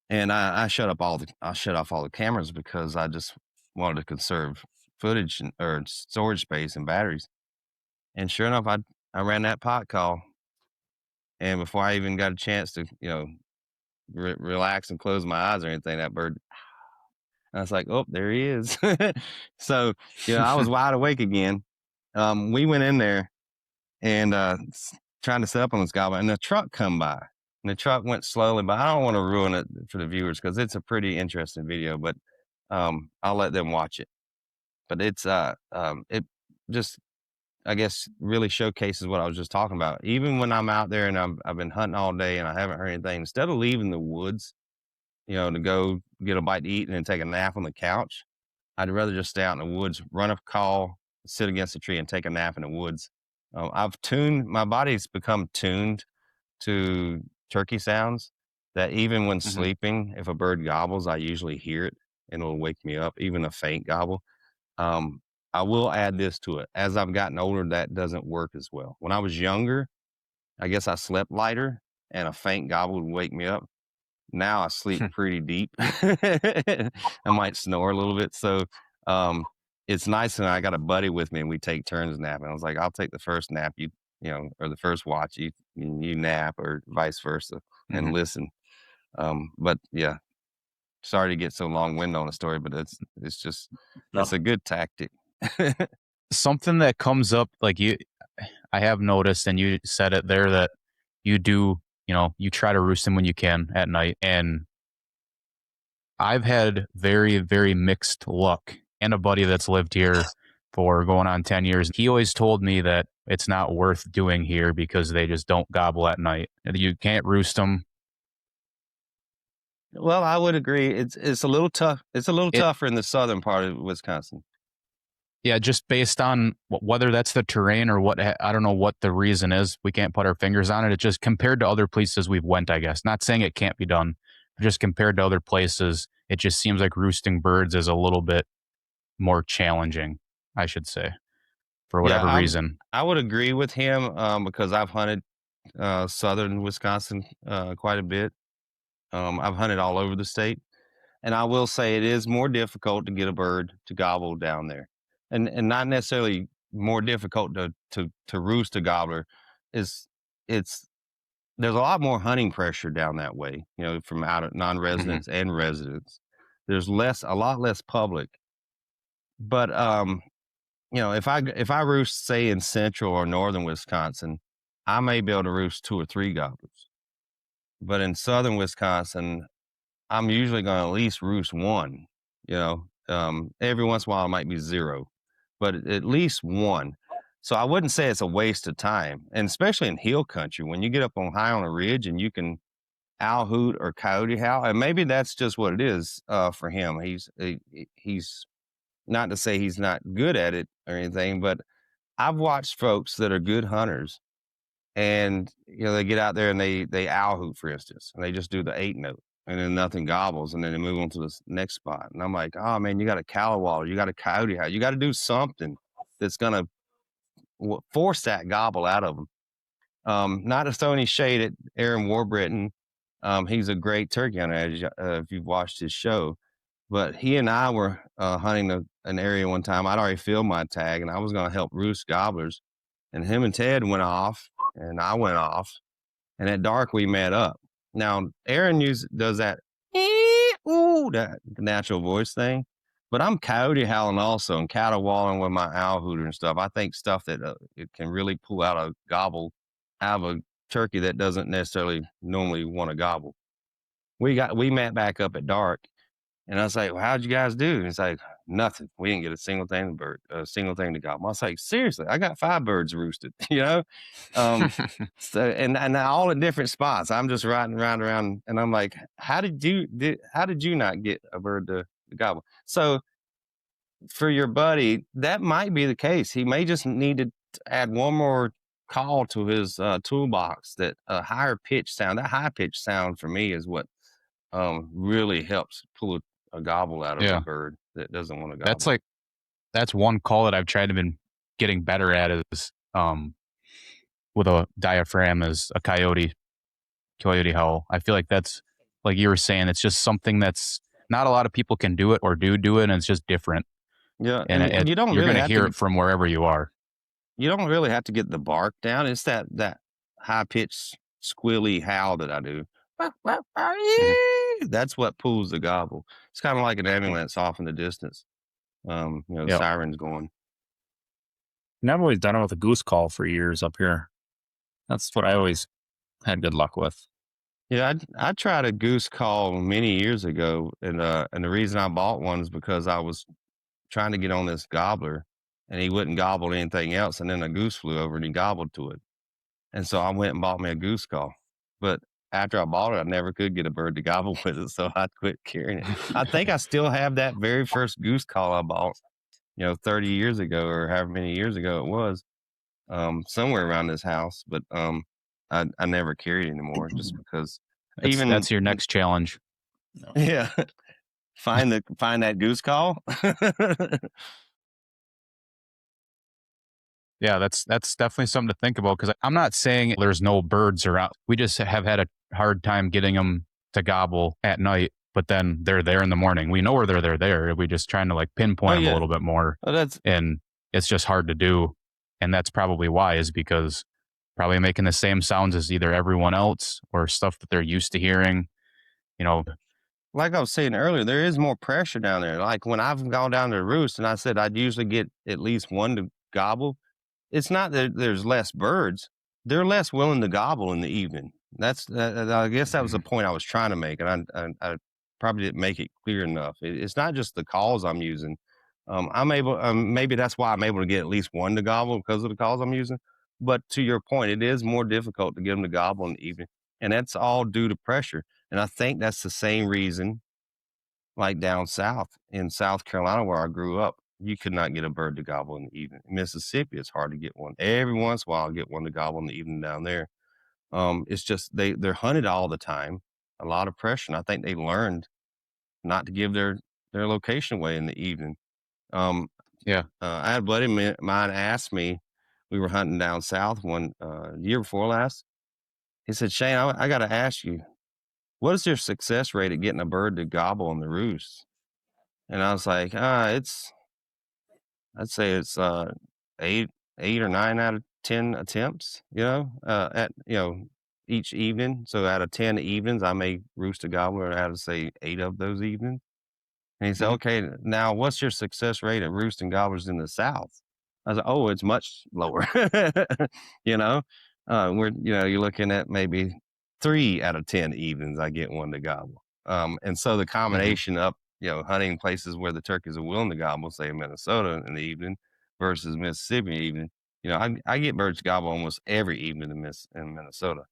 And I shut off all the cameras because I just wanted to conserve footage or storage space and batteries. And sure enough, I ran that pot call, and before I even got a chance to relax and close my eyes or anything, that bird. I was like, oh, there he is. So I was wide awake again. We went in there and trying to set up on this gobbler, and the truck come by. And the truck went slowly by. I don't want to ruin it for the viewers because it's a pretty interesting video, but I'll let them watch it. But it just, I guess, really showcases what I was just talking about. Even when I'm out there and I've been hunting all day and I haven't heard anything, instead of leaving the woods, to go get a bite to eat and then take a nap on the couch, I'd rather just stay out in the woods, run a call, sit against a tree, and take a nap in the woods. My body's become tuned to turkey sounds, that even when Mhm. sleeping, if a bird gobbles, I usually hear it and it'll wake me up, even a faint gobble. Um, I will add this to it. As I've gotten older, that doesn't work as well. When I was younger, I guess I slept lighter and a faint gobble would wake me up. Now I sleep pretty deep. I might snore a little bit. So um, it's nice. And I got a buddy with me and we take turns napping. I was like, I'll take the first nap, or the first watch, you nap, or vice versa, and Mhm. listen. But yeah, Sorry to get so long-winded on the story, but it's just it's No. a good tactic. Something that comes up, like I have noticed, and you said it there, that you do, you try to roost them when you can at night. And I've had very, very mixed luck. And a buddy that's lived here for going on 10 years, he always told me that it's not worth doing here because they just don't gobble at night. You can't roost them. Well, I would agree. It's a little tough. It's a little It, tougher in the southern part of Wisconsin. yeah, just based on whether that's the terrain or what, I don't know what the reason is. We can't put our fingers on it. It's just compared to other places we've went, I guess. Not saying it can't be done, but just compared to other places, it just seems like roosting birds is a little bit more challenging, I should say, for Yeah, whatever reason. I would agree with him because I've hunted southern Wisconsin quite a bit. I've hunted all over the state, and I will say it is more difficult to get a bird to gobble down there, and not necessarily more difficult to roost a gobbler. Is it's There's a lot more hunting pressure down that way, from out of Mhm. non-residents and residents. There's a lot less public, but if I roost, say, in central or northern Wisconsin, I may be able to roost 2 or 3 gobblers. But in southern Wisconsin, I'm usually gonna at least roost 1, every once in a while, it might be 0, but at least 1. So I wouldn't say it's a waste of time, and especially in hill country, when you get up on high on a ridge and you can owl hoot or coyote howl, and maybe that's just what it is, for him. He's not to say he's not good at it or anything, but I've watched folks that are good hunters and they get out there and they owl hoot, for instance, and they just do the 8 note and then nothing gobbles and then they move on to the next spot. And I'm like, oh man, you got a callawall, you got a coyote howl, you got to do something that's gonna force that gobble out of them. Not to throw any shade at Aaron Warbritton. He's a great turkey hunter, if you've watched his show. But he and I were hunting an area one time. I'd already filled my tag, and I was going to help roost gobblers. And him and Ted went off, and I went off. And at dark, we met up. Now, Aaron does that, ooh, that natural voice thing. But I'm coyote howling also and caterwauling with my owl hooter and stuff. I think stuff that it can really pull out a gobble out of a turkey that doesn't necessarily normally want to gobble. We met back up at dark, and I was like, "Well, how'd you guys do?" And it's like, "Nothing. We didn't get a single thing to gobble." I was like, "Seriously, I got 5 birds roosted," you know? Um, so and all in different spots. I'm just riding around, and I'm like, how did you not get a bird to gobble?" So for your buddy, that might be the case. He may just need to add one more call to his toolbox, that a higher pitch sound. That high pitch sound for me is what really helps pull a gobble out of a Yeah. bird that doesn't want to That's gobble. like, that's one call that I've tried to been getting better at is, with a diaphragm, is a coyote howl. I feel like that's, like you were saying, it's just something that's not a lot of people can do it or do it, and it's just different. Yeah, And and you're going to hear it from wherever you are. you don't really have to get the bark down. It's that high pitched squilly howl that I do. Mhm. That's what pulls the gobble. It's kind of like an ambulance off in the distance. Yep. Sirens going. And I've always done it with a goose call for years up here. That's what I always had good luck with. Yeah, I tried a goose call many years ago, and the reason I bought one is because I was trying to get on this gobbler, and he wouldn't gobble anything else, and then a goose flew over and he gobbled to it, and so I went and bought me a goose call. But after I bought it, I never could get a bird to gobble with it, so I quit carrying it. I think I still have that very first goose call I bought, 30 years ago or however many years ago it was, somewhere around this house, but I never carry it anymore just because even That's your next challenge. yeah, find that goose call. Yeah, that's definitely something to think about, because I'm not saying there's no birds around. We just have had a hard time getting them to gobble at night, but then they're there in the morning. We know where they're there. We just trying to like Oh pinpoint them a yeah, little bit more, oh, that's and it's just hard to do. And that's probably why, is because probably making the same sounds as either everyone else or stuff that they're used to hearing. You know, like I was saying earlier, there is more pressure down there. Like when I've gone down to roost and I said I'd usually get at least one to gobble, it's not that there's less birds. They're less willing to gobble in the evening. I guess that was the Mhm. point I was trying to make, and I probably didn't make it clear enough. It's not just the calls I'm using. I'm able, maybe that's why I'm able to get at least one to gobble because of the calls I'm using. But to your point, it is more difficult to get them to gobble in the evening, and that's all due to pressure. And I think that's the same reason, like down south in South Carolina where I grew up, you could not get a bird to gobble in the evening. In Mississippi, it's hard to get one. Every once in a while, I'll get one to gobble in the evening down there. It's just they're hunted all the time, a lot of pressure. And I think they learned not to give their location away in the evening. Um, Yeah. I had a buddy of mine asked me, we were hunting down south one year before last. He said, Shane, I got to ask you, what is your success rate at getting a bird to gobble on the roost? And I was like, I'd say it's 8, 8 or 9 out of 10 attempts. At each evening. So out of 10 evenings, I may roost a gobbler out of say 8 of those evenings. And he said, Mhm. "Okay, now what's your success rate at roosting gobblers in the South?" I was like, "Oh, it's much lower." you know, you're looking at maybe 3 out of 10 evenings I get one to gobble. And so the Mhm. combination of hunting places where the turkeys are willing to gobble, say in Minnesota in the evening versus Mississippi evening, I get birds to gobble almost every evening in Minnesota,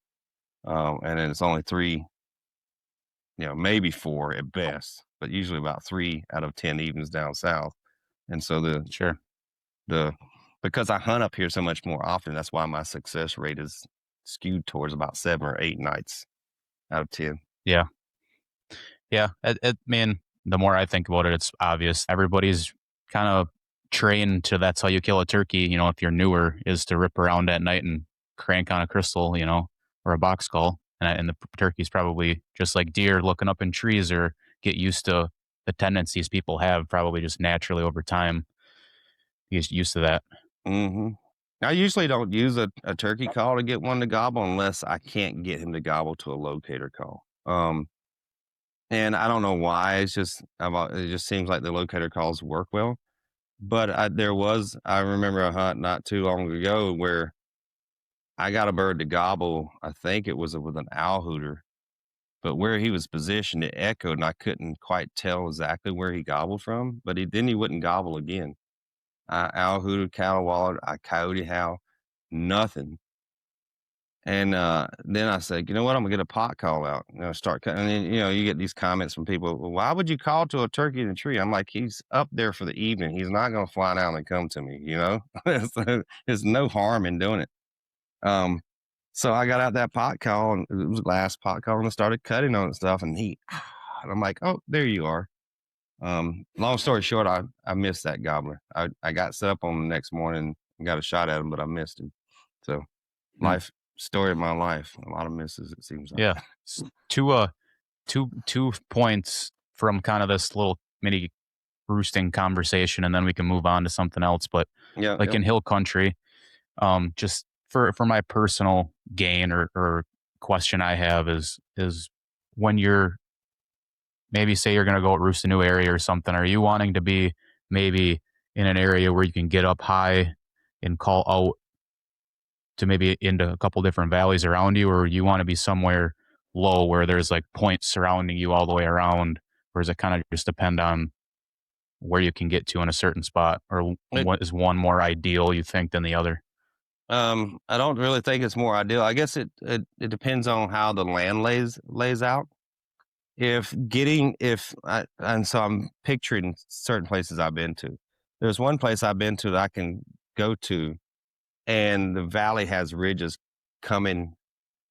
and then it's only 3, maybe 4 at best, but usually about 3 out of 10 evenings down south. And so Sure. the because I hunt up here so much more often, that's why my success rate is skewed towards about 7 or 8 nights out of 10. Yeah. Yeah. I mean, the more I think about it, it's obvious. Everybody's kind of trained to that's how you kill a turkey. If you're newer, is to rip around at night and crank on a crystal, or a box call. And the turkey's probably just like deer looking up in trees or get used to the tendencies people have probably just naturally over time. He's used to that. Mhm. I usually don't use a turkey call to get one to gobble unless I can't get him to gobble to a locator call. And I don't know why, it just seems like the locator calls work well. But I remember a hunt not too long ago where I got a bird to gobble. I think it was with an owl hooter, but where he was positioned, it echoed, and I couldn't quite tell exactly where he gobbled from. But he wouldn't gobble again. I owl hooted, cattle walled, I coyote howl, nothing. And then I said, you know what? I'm gonna get a pot call out. Start cutting. And then you get these comments from people. Well, why would you call to a turkey in a tree? I'm like, he's up there for the evening. He's not gonna fly down and come to me. So there's no harm in doing it. Um, so I got out that pot call, and it was the last pot call, and I started cutting on it and stuff. And and I'm like, oh, there you are. Long story short, I missed that gobbler. I got set up on the next morning and got a shot at him, but I missed him. So Hmm. life story of my life. A lot of misses, it seems like. Yeah. Two points from kind of this little mini roosting conversation, and then we can move on to something else. But Yeah, like yeah. in hill country, just for my personal gain or question I have is when you're maybe say you're going to go roost a new area or something, are you wanting to be maybe in an area where you can get up high and call out to maybe into a couple different valleys around you, or you want to be somewhere low where there's like points surrounding you all the way around, or does it kind of just depend on where you can get to in a certain spot, or It, what is one more ideal you think than the other? I don't really think it's more ideal. I guess it depends on how the land lays out. And so I'm picturing certain places I've been to. There's one place I've been to that I can go to, and the valley has ridges coming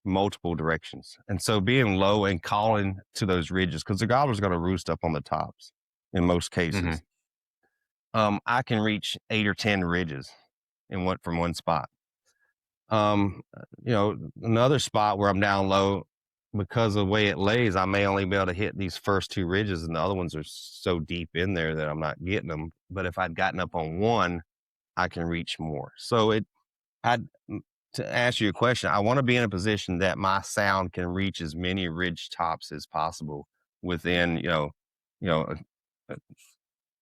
multiple directions. And so being low and calling to those ridges, because the gobbler's going to roost up on the tops in most Hmm. cases. I can reach 8 or 10 ridges from one spot. Another spot where I'm down low, because of the way it lays, I may only be able to hit these first 2 ridges, and the other ones are so deep in there that I'm not getting them. But if I'd gotten up on one, I can reach more. So I to answer your question, I want to be in a position that my sound can reach as many ridge tops as possible within, you know, a,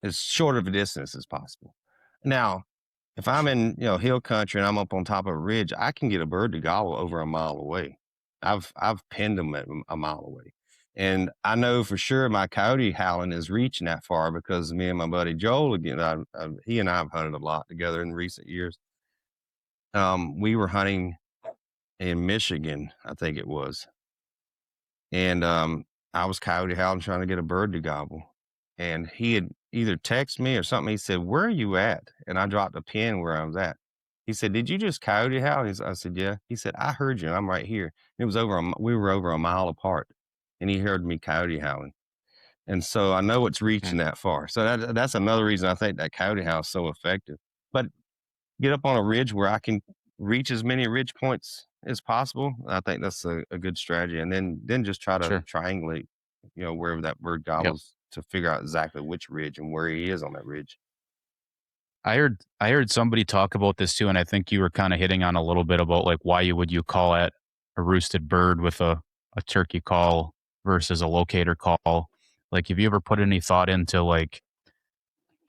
as short of a distance as possible. Now, if I'm in, hill country and I'm up on top of a ridge, I can get a bird to gobble over a mile away. I've pinned them at a mile away. And I know for sure my coyote howling is reaching that far because me and my buddy Joel, again, he and I have hunted a lot together in recent years. We were hunting in Michigan, I think it was. And I was coyote howling trying to get a bird to gobble. And he had either texted me or something. He said, "Where are you at?" And I dropped a pin where I was at. He said, "Did you just coyote howl?" I said, "Yeah." He said, "I heard you. And I'm right here." It was we were over a mile apart, and he heard me coyote howling. And so I know it's reaching Mm, that far. So that's another reason I think that coyote howl is so effective. But get up on a ridge where I can reach as many ridge points as possible. I think that's a good strategy. And then just try to sure. triangulate, wherever that bird Yep. gobbles to figure out exactly which ridge and where he is on that ridge. I heard somebody talk about this too, and I think you were kind of hitting on a little bit about like why would you call at a roosted bird with a turkey call versus a locator call. Like, have you ever put any thought into like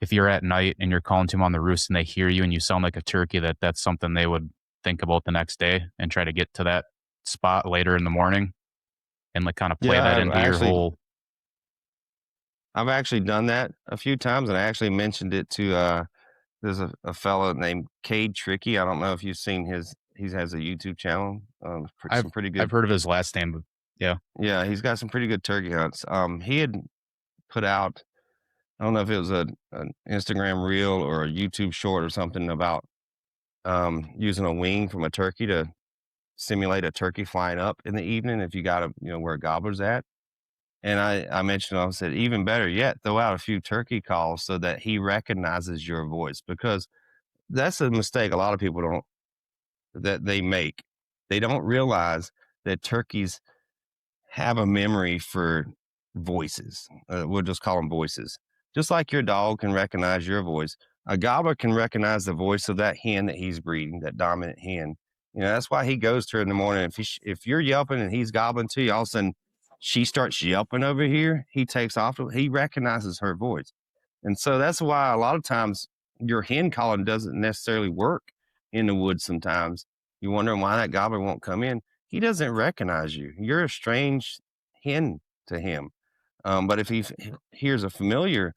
if you're at night and you're calling to them on the roost and they hear you and you sound like a turkey, that's something they would think about the next day and try to get to that spot later in the morning and like kind of play Yeah, that into your whole. I've actually done that a few times, and I actually mentioned it to there's a fellow named Cade Tricky. I don't know if you've seen he has a YouTube channel. I've Some pretty I've good. heard of his last name, but yeah, Yeah, he's got some pretty good turkey hunts. He had put out, I don't know if it was an Instagram reel or a YouTube short or something about using a wing from a turkey to simulate a turkey flying up in the evening if you got where a gobbler's at. And I mentioned, I said, even better yet, throw out a few turkey calls so that he recognizes your voice, because that's a mistake a lot of people don't that they make. They don't realize that turkeys have a memory for voices. We'll just call them voices. Just like your dog can recognize your voice, a gobbler can recognize the voice of that hen that he's breeding, that dominant hen. That's why he goes to her in the morning. If you're yelping and he's gobbling to you, all of a sudden she starts yelping over here. He takes off. He recognizes her voice, and so that's why a lot of times your hen calling doesn't necessarily work in the woods. Sometimes you wonder why that gobbler won't come in. He doesn't recognize you. You're a strange hen to him. But if hears a familiar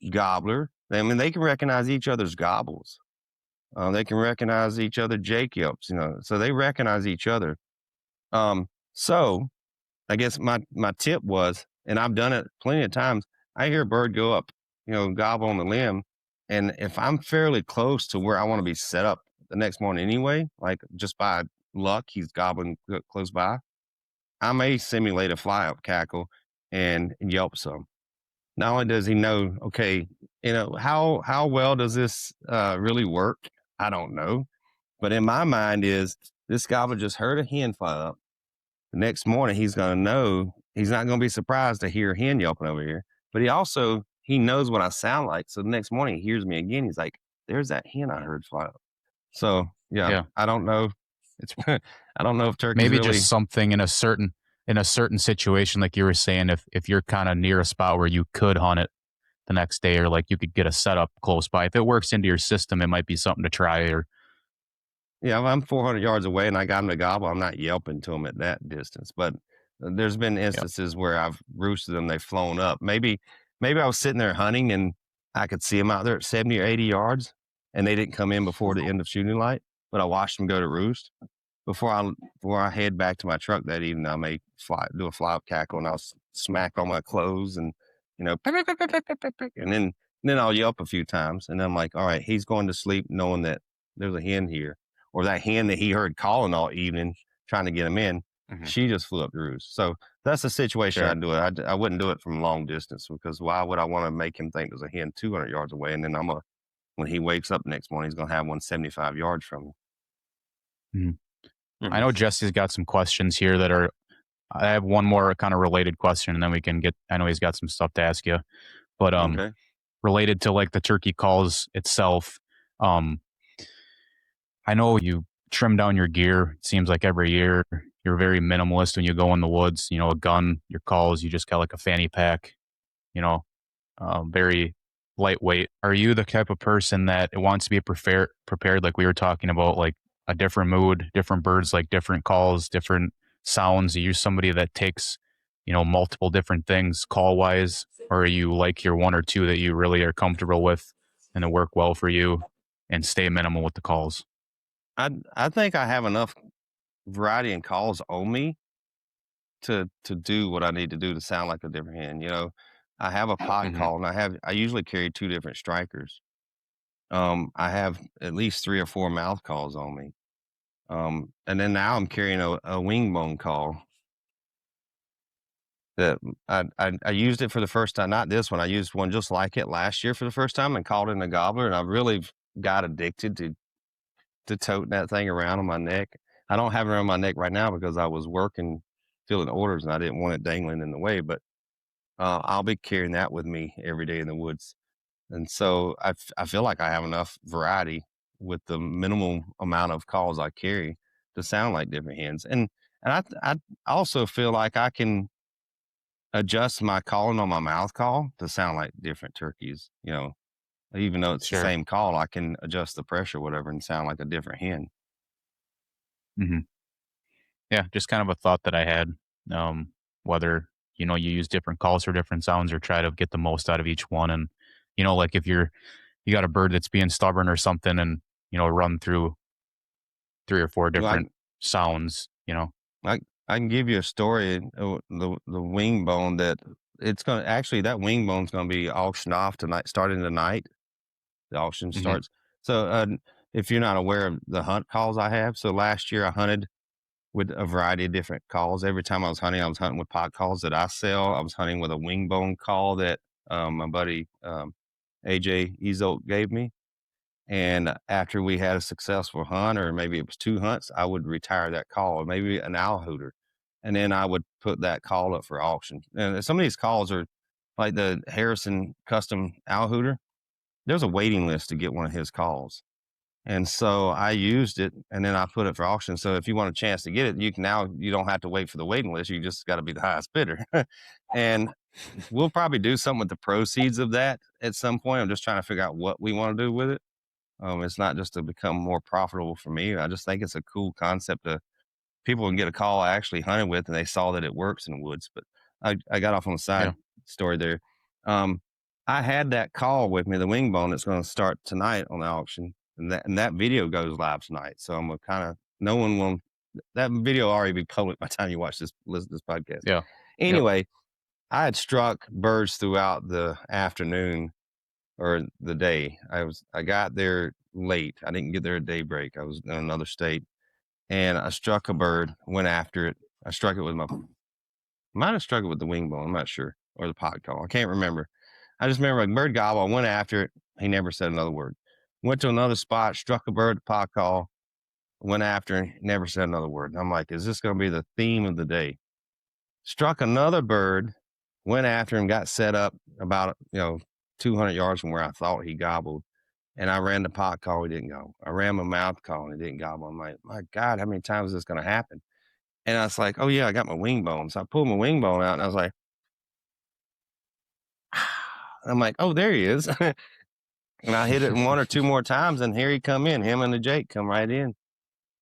gobbler, I mean, they can recognize each other's gobbles. They can recognize each other Jake yelps, so they recognize each other. So I guess my tip was, and I've done it plenty of times. I hear a bird go up, gobble on the limb, and if I'm fairly close to where I want to be set up the next morning anyway, like just by luck, he's gobbling close by, I may simulate a fly up cackle and yelp some. Not only does he know, okay, how well does this really work? I don't know, but in my mind is this gobbler just heard a hen fly up. The next morning, he's going to know. He's not going to be surprised to hear a hen yelping over here. But he knows what I sound like. So the next morning, he hears me again. He's like, "There's that hen I heard fly up." So yeah, yeah. I don't know. It's I don't know if turkeys Maybe just really. something in a certain situation, like you were saying, if you're kind of near a spot where you could hunt it the next day, or like you could get a setup close by. If it works into your system, it might be something to try. Or Yeah, if I'm 400 yards away and I got him to gobble, I'm not yelping to him at that distance. But there's been yeah, instances where I've roosted them, they've flown up. Maybe I was sitting there hunting and I could see them out there at 70 or 80 yards, and they didn't come in before the end of shooting light, but I watched them go to roost. Before I head back to my truck that evening, I may do a fly up cackle, and I'll smack on my clothes and and then I'll yelp a few times, and then I'm like, all right, he's going to sleep knowing that there's a hen here, or that hen that he heard calling all evening trying to get him in. hmm, She just flew up the roost. So that's the situation sure. I'd do it. I wouldn't do it from long distance, because why would I want to make him think there's a hen 200 yards away, and then when he wakes up next morning, he's going to have one 75 yards from him. Mhm. I Mhm. know Jesse's got some questions here that are. I have one more kind of related question, and then we can get. I know he's got some stuff to ask you, but Okay. related to like the turkey calls itself. Um, I know you trim down your gear. It seems like every year you're very minimalist when you go in the woods. You know, a gun, your calls, you just got like a fanny pack. You know, very lightweight. Are you the type of person that wants to be prepared, like we were talking about, like a different mood, different birds, like different calls, different sounds? Are you somebody that takes, you know, multiple different things call wise, or are you like your one or two that you really are comfortable with and that work well for you and stay minimal with the calls? I think I have enough variety in calls on me to do what I need to do to sound like a different hen. You know, I have a pod Hmm. call, and I usually carry 2 different strikers. I have at least 3 or 4 mouth calls on me. And then now I'm carrying a wing bone call that I used it for the first time, not this one. I used one just like it last year for the first time and called it a gobbler, and I really got addicted to toting that thing around on my neck. I don't have it around my neck right now because I was working, filling orders, and I didn't want it dangling in the way, but I'll be carrying that with me every day in the woods. And so I feel like I have enough variety with the minimal amount of calls I carry to sound like different hens. And I also feel like I can adjust my calling on my mouth call to sound like different turkeys. You know, even though it's the Sure. same call, I can adjust the pressure, whatever, and sound like a different hen. Hmm. Yeah, just kind of a thought that I had. Whether, you know, you use different calls for different sounds or try to get the most out of each one. And, you know, like if you got a bird that's being stubborn or something and, you know, run through 3 or 4 Like different sounds, you know. I I can give you a story. The wing bone that it's gonna actually that wing bone's gonna be auctioned off tonight, starting tonight. The auction Hmm. starts. So if you're not aware of the hunt calls I have, so last year I hunted with a variety of different calls. Every time I was hunting with pot calls that I sell. I was hunting with a wing bone call that my buddy AJ Ezolt gave me. And after we had a successful hunt, or maybe it was 2 hunts, I would retire that call, or maybe an owl hooter. And then I would put that call up for auction. And some of these calls are like the Harrison custom owl hooter. There's a waiting list to get one of his calls. And so I used it and then I put it for auction. So if you want a chance to get it, you can now, you don't have to wait for the waiting list. You just got to be the highest bidder. And we'll probably do something with the proceeds of that at some point. I'm just trying to figure out what we want to do with it. It's not just to become more profitable for me. I just think it's a cool concept to people can get a call I actually hunted with and they saw that it works in the woods. But I got off on a Yeah. side story there. Um, I had that call with me, the wing bone that's going to start tonight on the auction. And that video goes live tonight. So I'm gonna kind of no one will that video will already be public by the time you watch this listen to this podcast. Yeah. Yep. Anyway, I had struck birds throughout the afternoon or the day. I got there late. I didn't get there at daybreak. I was in another state, and I struck a bird, went after it. I struck it with my might have struck it with the wing bone. I'm not sure, or the pot call. I can't remember. I just remember a bird gobble. I went after it. He never said another word. Went to another spot, struck a bird, pot call, went after him, never said another word. And I'm like, is this going to be the theme of the day? Struck another bird, went after him, got set up about 200 yards from where I thought he gobbled. And I ran the pot call, he didn't go. I ran my mouth call and it didn't gobble. I'm like, my God, how many times is this gonna happen? And I was like, oh yeah, I got my wing bone. So I pulled my wing bone out and I was like, I'm like, oh, there he is. And I hit it one or two more times, and here he come in. Him and the Jake come right in.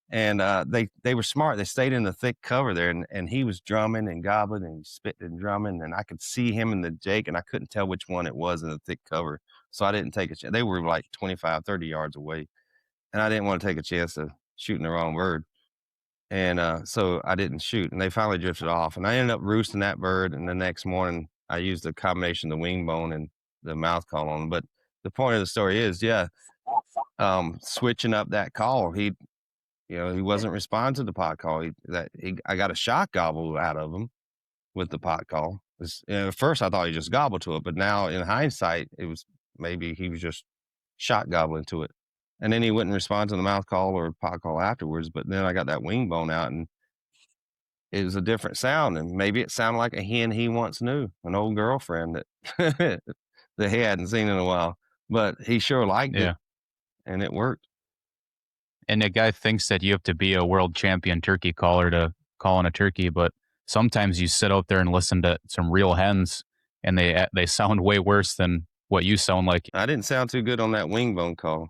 And they were smart. They stayed in the thick cover there, and he was drumming and gobbling and spitting and drumming, and I could see him and the Jake, and I couldn't tell which one it was in the thick cover. So I didn't take a chance. They were like 25, 30 yards away. And I didn't want to take a chance of shooting the wrong bird. And so I didn't shoot. And they finally drifted off. And I ended up roosting that bird. And the next morning, I used a combination of the wing bone and the mouth call on him. But the point of the story is, yeah, switching up that call, he wasn't responding to the pot call. I got a shot gobble out of him with the pot call. At first, I thought he just gobbled to it. But now in hindsight, it was maybe he was just shot gobbling to it. And then he wouldn't respond to the mouth call or pot call afterwards. But then I got that wing bone out and it was a different sound. And maybe it sounded like a hen he once knew, an old girlfriend that that he hadn't seen in a while. But he sure liked it Yeah. and it worked. And the guy thinks that you have to be a world champion turkey caller to calling a turkey, but sometimes you sit out there and listen to some real hens, and they sound way worse than what you sound like. I didn't sound too good on that wing bone call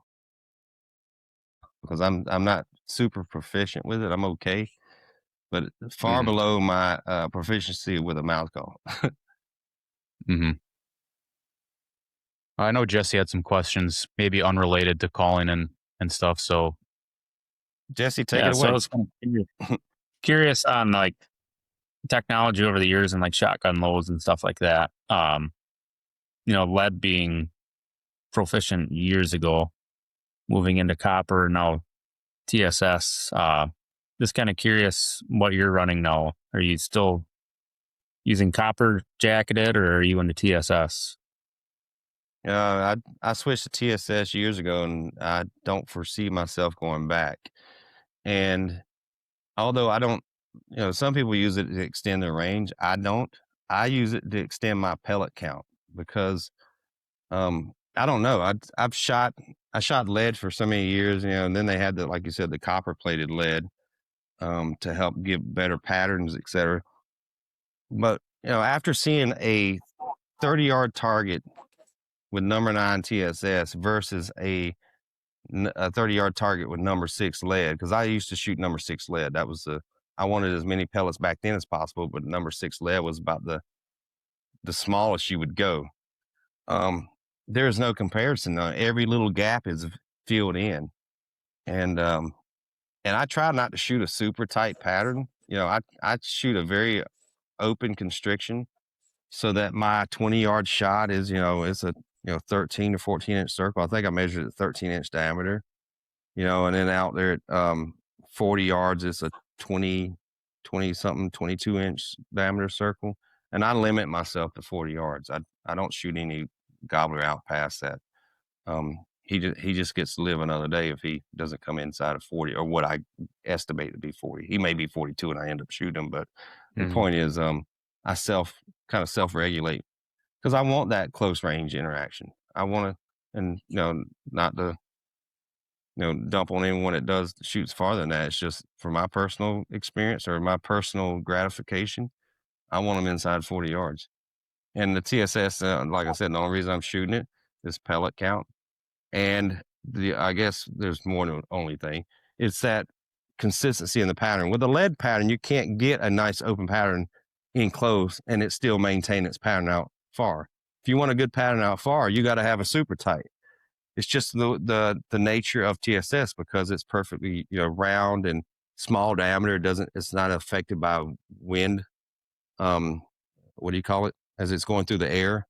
because I'm not super proficient with it. I'm okay, but far below my proficiency with a mouth call. Hmm. I know Jesse had some questions, maybe unrelated to calling and stuff. So Jesse, take Yeah, it so I away. was kind of curious on like technology over the years and like shotgun loads and stuff like that. Lead being proficient years ago, moving into copper, now TSS. Just kind of curious what you're running now. Are you still using copper jacketed or are you into TSS? I switched to TSS years ago, and I don't foresee myself going back. And although I don't, some people use it to extend their range. I don't. I use it to extend my pellet count because I don't know. I shot lead for so many years, and then they had the, like you said, the copper plated lead to help give better patterns, etc. But after seeing a 30-yard target with number 9 TSS versus a 30-yard target with number 6 lead, because I used to shoot number 6 lead. That was I wanted as many pellets back then as possible, but number 6 lead was about the smallest you would go. Um, there's no comparison. Every little gap is filled in, and I try not to shoot a super tight pattern. I shoot a very open constriction so that my 20-yard shot is it's a 13 to 14-inch circle. I think I measured it 13-inch diameter. And then out there at 40 yards, it's a 20 something, 22-inch diameter circle. And I limit myself to 40 yards. I don't shoot any gobbler out past that. He just gets to live another day if he doesn't come inside of 40 or what I estimate to be 40. He may be 42 and I end up shooting him. But the point is, I kind of self-regulate because I want that close range interaction. I want to, and not to dump on anyone that shoots farther than that. It's just for my personal experience or my personal gratification. I want them inside 40 yards. And the TSS, like I said, the only reason I'm shooting it is pellet count. And I guess there's more than only thing. It's that consistency in the pattern. With a lead pattern, you can't get a nice open pattern in close and it still maintain its pattern out far. If you want a good pattern out far, you got to have a super tight. It's just the nature of TSS because it's perfectly round and small diameter. It's not affected by wind. What do you call it? As it's going through the air,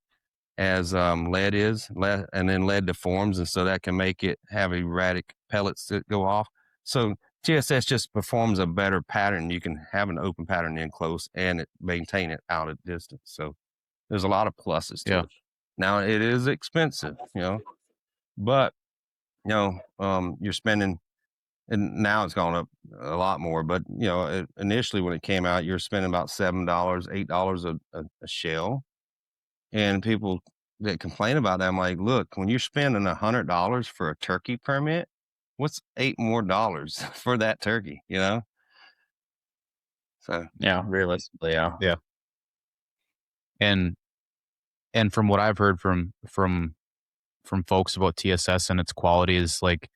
as lead is, and then lead deforms, and so that can make it have erratic pellets that go off. So TSS just performs a better pattern. You can have an open pattern in close and maintain it out at distance. So there's a lot of pluses to yeah, it. Now it is expensive, but you're spending, and now it's gone up a lot more. But initially when it came out, you're spending about $7, $8 a shell, and people that complain about that, I'm like, look, when you're spending $100 for a turkey permit, what's $8 more for that turkey? So Yeah, realistically, yeah. yeah. And from what I've heard from folks about TSS and its quality is like,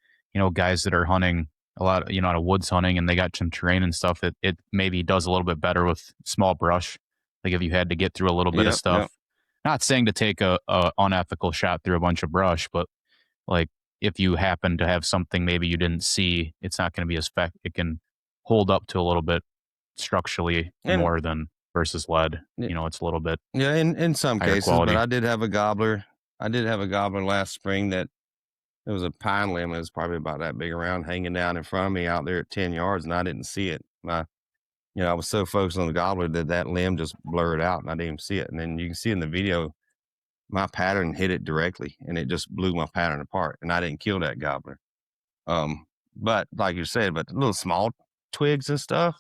guys that are hunting a lot, out of woods hunting and they got some terrain and stuff, it maybe does a little bit better with small brush. Like if you had to get through a little bit of yep. stuff, not saying to take a unethical shot through a bunch of brush, but like if you happen to have something maybe you didn't see, it's not going to be as it can hold up to a little bit structurally And more than versus lead. y- It's a little bit yeah, in some higher cases, but quality. I did have a gobbler. I did have a gobbler last spring that it was a pine limb. It was probably about that big around hanging down in front of me out there at 10 yards, and I didn't see it. I was so focused on the gobbler that limb just blurred out and I didn't even see it. And then you can see in the video, my pattern hit it directly and it just blew my pattern apart. And I didn't kill that gobbler. But like you said, but the little small twigs and stuff,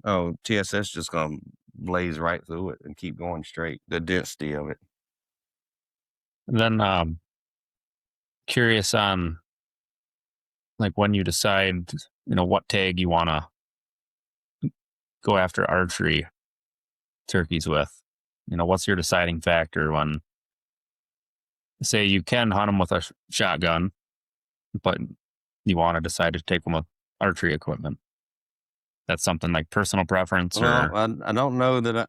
oh, TSS just gonna blaze right through it and keep going straight. The density of it. And then curious on like when you decide, what tag you want to go after archery turkeys with? What's your deciding factor when, say, you can hunt them with a shotgun, but you want to decide to take them with archery equipment? That's something like personal preference, Well, or I don't know that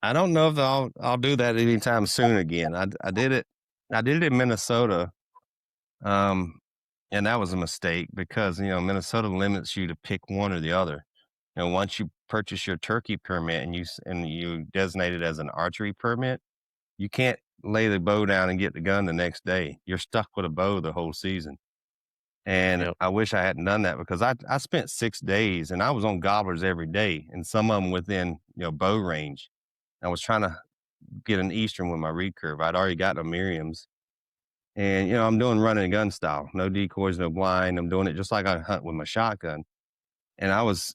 I don't know if I'll do that anytime soon again. I did it in Minnesota, um, and that was a mistake because Minnesota limits you to pick one or the other. Once you purchase your turkey permit and you designate it as an archery permit, you can't lay the bow down and get the gun the next day. You're stuck with a bow the whole season. And Yep. I wish I hadn't done that because I spent 6 days and I was on gobblers every day, and some of them within bow range. I was trying to get an eastern with my recurve. I'd already got a Miriam's, and I'm doing running and gun style, no decoys, no blind. I'm doing it just like I hunt with my shotgun. And I was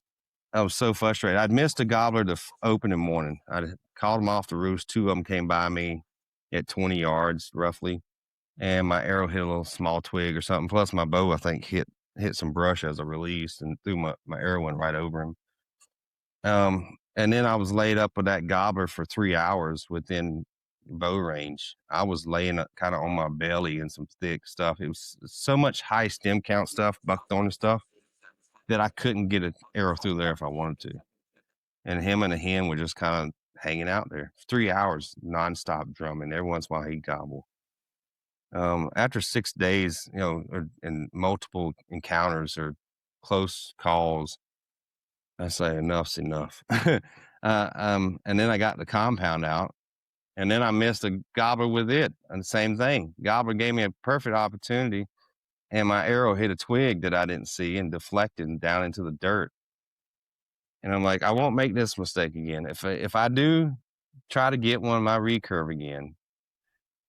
so frustrated. I'd missed a gobbler the opening morning. I'd called them off the roost. Two of them came by me at 20 yards roughly, and my arrow hit a little small twig or something. Plus my bow, I think, hit some brush as a release and threw my arrow went right over him. And then I was laid up with that gobbler for 3 hours within bow range. I was laying kind of on my belly and some thick stuff. It was so much high stem count stuff, buckthorn and stuff, that I couldn't get an arrow through there if I wanted to. And him and the hen were just kind of hanging out there 3 hours nonstop drumming. Every once in a while he'd gobble. After 6 days, and multiple encounters or close calls, I say enough's enough. And then I got the compound out, and then I missed a gobbler with it, and the same thing. Gobbler gave me a perfect opportunity, and my arrow hit a twig that I didn't see and deflected down into the dirt. And I'm like, I won't make this mistake again. If I do try to get one of my recurve again,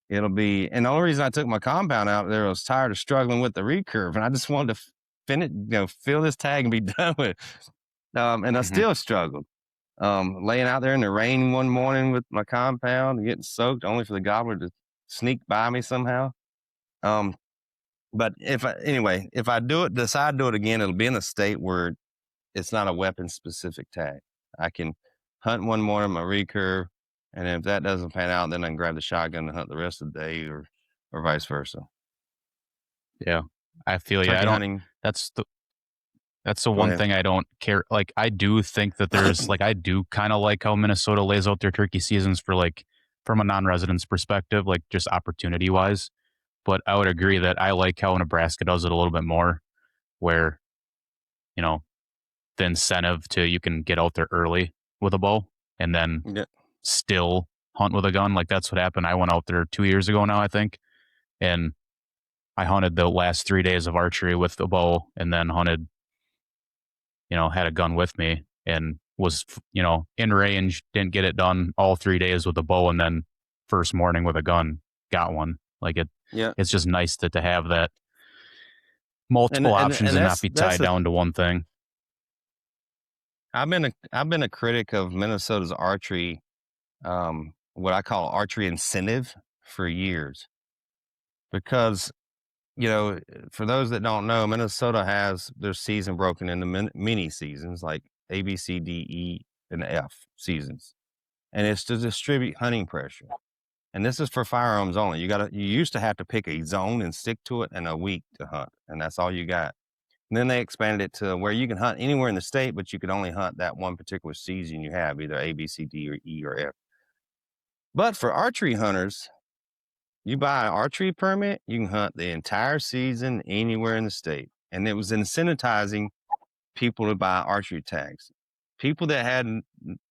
it'll be. And the only reason I took my compound out there, I was tired of struggling with the recurve, and I just wanted to finish, fill this tag and be done with it. And I Mhm. still struggled. Laying out there in the rain one morning with my compound and getting soaked, only for the gobbler to sneak by me somehow. But if I decide to do it again, it'll be in a state where it's not a weapon specific tag. I can hunt one morning my recurve, and if that doesn't pan out, then I can grab the shotgun and hunt the rest of the day, or vice versa. Yeah, I feel you. Turkey hunting. That's the that's the Go one ahead. thing I don't care. Like, I do think that there's like, I do kind of like how Minnesota lays out their turkey seasons for, like, from a non-resident's perspective, like just opportunity wise. But I would agree that I like how Nebraska does it a little bit more, where you know the incentive to, you can get out there early with a bow and then Yeah. still hunt with a gun. Like, that's what happened. I went out there 2 years ago now, I think, and I hunted the last 3 days of archery with the bow, and then hunted, had a gun with me, and was, in range, didn't get it done all 3 days with a bow, and then first morning with a gun, got one. Like, Yeah. it's just nice to have that multiple options And and not that's be tied down to one thing. I've been a critic of Minnesota's archery, what I call archery incentive, for years, because for those that don't know, Minnesota has their season broken into mini seasons, like A, B, C, D, E, and F seasons, and it's to distribute hunting pressure. And this is for firearms only. You used to have to pick a zone and stick to it, and a week to hunt, and that's all you got. And then they expanded it to where you can hunt anywhere in the state, but you can only hunt that one particular season you have, either A, B, C, D, or E, or F. But for archery hunters, you buy an archery permit, you can hunt the entire season anywhere in the state. And it was incentivizing people to buy archery tags. People that had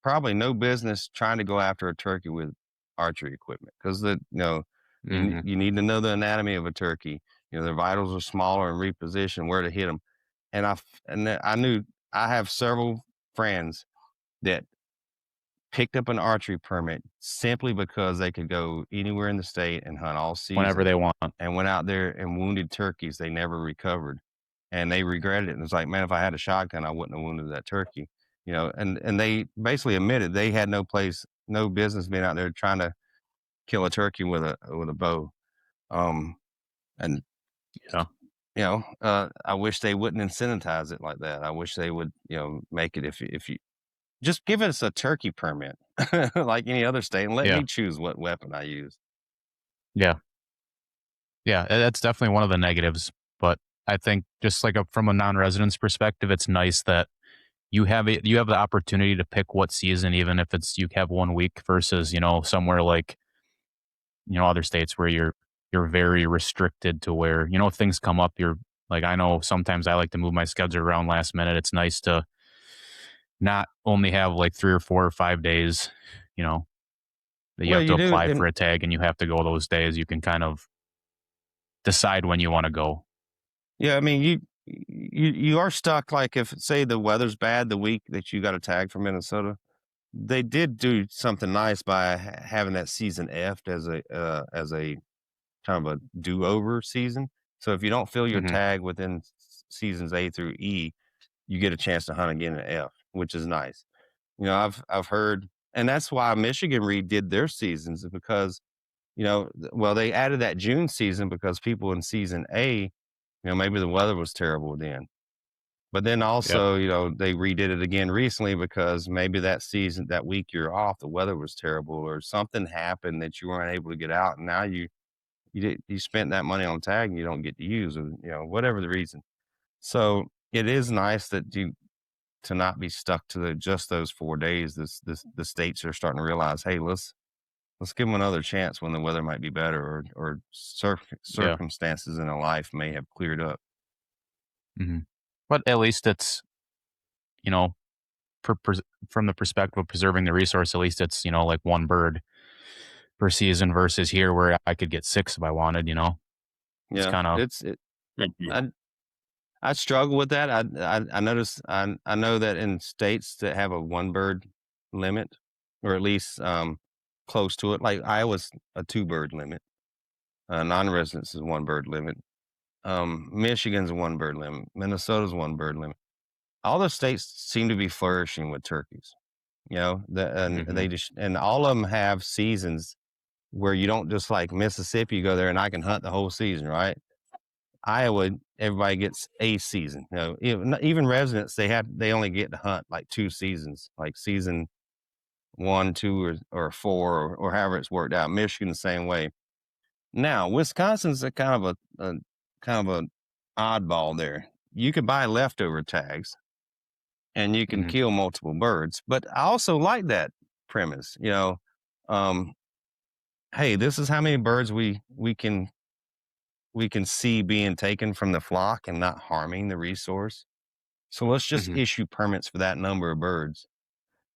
probably no business trying to go after a turkey with archery equipment, because Hmm. you need to know the anatomy of a turkey. Their vitals are smaller, and reposition where to hit them. And I knew I have several friends that picked up an archery permit simply because they could go anywhere in the state and hunt all Whenever season, they want. and went out there and wounded turkeys they never recovered. And they regretted it. And it's like, man, if I had a shotgun, I wouldn't have wounded that turkey. And they basically admitted they had no business being out there trying to kill a turkey with a bow. Um, and Yeah. I wish they wouldn't incentivize it like that. I wish they would, make it if you just give us a turkey permit like any other state and let Yeah. me choose what weapon I use. Yeah. Yeah. That's definitely one of the negatives. But I think just like from a non-resident's perspective, it's nice that you have the opportunity to pick what season, even if it's you have 1 week versus, somewhere like, other states where you're very restricted to where, if things come up, you're like, I know sometimes I like to move my schedule around last minute. It's nice to not only have like 3 or 4 or 5 days, you know, that you Well, have to you do, apply for and a tag and you have to go those days. You can kind of decide when you want to go. yeah, I mean, you are stuck. Like if say the weather's bad the week that you got a tag from Minnesota, they did do something nice by having that season F as a kind of a do over season. So if you don't fill your Hmm. tag within seasons A through E, you get a chance to hunt again in F, which is nice. I've heard, and that's why Michigan redid their seasons because well, they added that June season because people in season A, maybe the weather was terrible then. But then Yep. also, they redid it again recently because maybe that season, that week you're off, the weather was terrible or something happened that you weren't able to get out. And now you spent that money on tag and you don't get to use or, whatever the reason. So it is nice that you to not be stuck to just those 4 days. The states are starting to realize, hey, let's give them another chance when the weather might be better or Yeah. circumstances in a life may have cleared up. Hmm. But at least it's, you know, from the perspective of preserving the resource, at least it's, like one bird per season versus here where I could get six if I wanted. It's Yeah, kind of, I I struggle with that. I notice I know that in states that have a one bird limit, or at least close to it, like Iowa's a two bird limit. Non-residents is one bird limit. Michigan's a one bird limit. Minnesota's one bird limit. All the states seem to be flourishing with turkeys. And hmm they just and all of them have seasons where you don't just like Mississippi, you go there and I can hunt the whole season, right? Iowa, everybody gets a season. Even residents, they only get to hunt like 2 seasons, like season 1, 2, or 4, or however it's worked out. Michigan the same way. Now, Wisconsin's a kind of a oddball there. You can buy leftover tags and you can hmm kill multiple birds, but I also like that premise. Um, hey, this is how many birds we can see being taken from the flock and not harming the resource. So let's just hmm issue permits for that number of birds.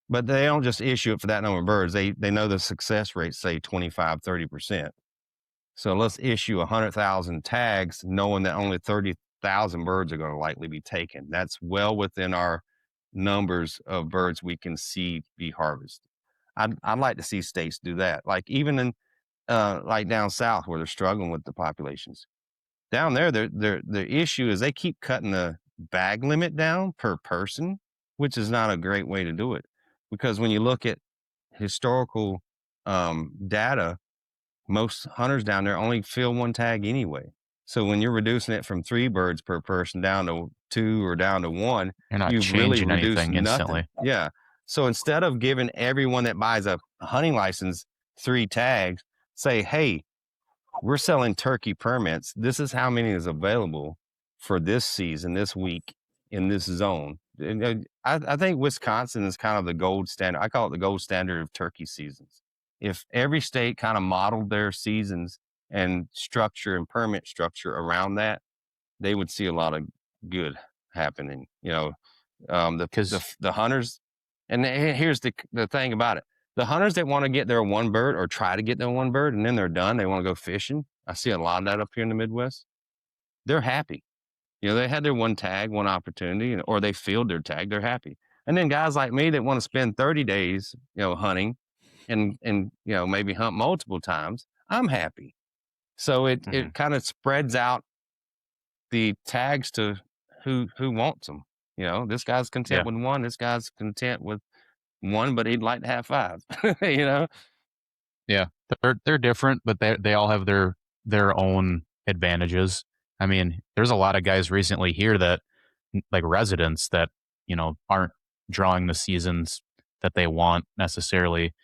But they don't just issue it for that number of birds. They know the success rate, say 25, 30%. So let's issue 100,000 tags knowing that only 30,000 birds are going to likely be taken. That's well within our numbers of birds we can see be harvested. I'd like to see states do that. Like even in like down south where they're struggling with the populations. Down there, the issue is they keep cutting the bag limit down per person, which is not a great way to do it. Because when you look at historical data, most hunters down there only fill one tag anyway. So when you're reducing it from 3 birds per person down to 2 or down to 1, you're not you've really changing reduced anything nothing. instantly. Yeah. So instead of giving everyone that buys a hunting license 3 tags, say, hey, we're selling turkey permits. This is how many is available for this season, this week in this zone. And, I think Wisconsin is kind of the gold standard. I call it the gold standard of turkey seasons. If every state kind of modeled their seasons and structure and permit structure around that, they would see a lot of good happening. Because The hunters, and here's the thing about it: the hunters that want to get their one bird or try to get their one bird, and then they're done, they want to go fishing. I see a lot of that up here in the Midwest. They're happy. They had their one tag, one opportunity, or they filled their tag. They're happy. And then guys like me that want to spend 30 days, hunting, and maybe hunt multiple times. I'm happy. So it mhm, it kind of spreads out the tags to who wants them. This guy's content yeah, with one. This guy's content with one, but he'd like to have five. you know? yeah, they're different, but they all have their own advantages. I mean, there's a lot of guys recently here that like residents that, aren't drawing the seasons that they want necessarily.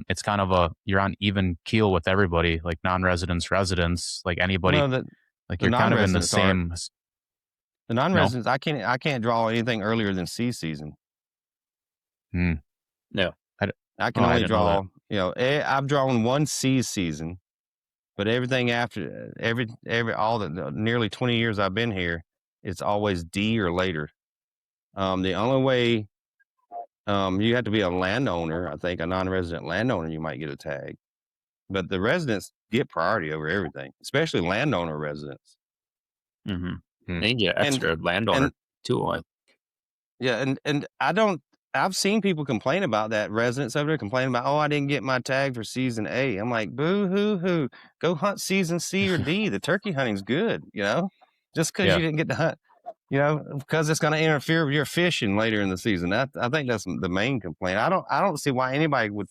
It's kind of you're on even keel with everybody, like non-residents, residents, like anybody, Well, like the you're kind of in the non-residents aren't. same, The no? non-residents, I can't draw anything earlier than sea season. Hmm. No. I Oh, can I only didn't know that. draw, I've drawn one sea season, but everything after every all the nearly 20 years I've been here, it's always D or later. The only way you have to be a landowner, I think a non-resident landowner, you might get a tag, but the residents get priority over everything, especially landowner residents. Mm-hmm. Hmm. They get And extra landowner and too. Yeah, and I don't I've seen people complain about that, residents over there complaining about, "Oh, I didn't get my tag for season A." I'm like, "Boo hoo hoo. Go hunt season C or D. The turkey hunting's good, you know? Just because you Yeah. didn't get to hunt, because it's gonna interfere with your fishing later in the season." I think that's the main complaint. I don't see why anybody would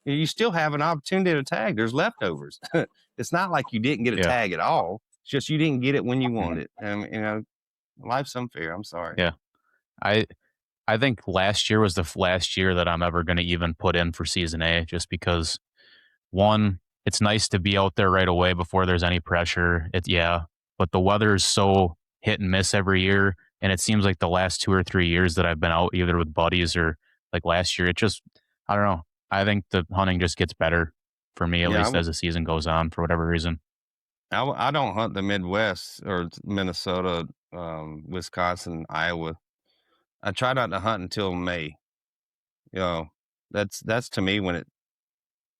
you still have an opportunity to tag. There's leftovers. It's not like you didn't get a Yeah. tag at all. It's just you didn't get it when you Mhm. wanted it. And, life's unfair. I'm sorry. Yeah. I I think last year was the last year that I'm ever going to even put in for season A, just because one, it's nice to be out there right away before there's any pressure. But the weather is so hit and miss every year, and it seems like the last 2 or 3 years that I've been out, either with buddies or like last year, I don't know. I think the hunting just gets better for me, at Yeah, least as the season goes on, for whatever reason. I don't hunt the Midwest or Minnesota, Wisconsin, Iowa. I try not to hunt until May. You know, that's to me when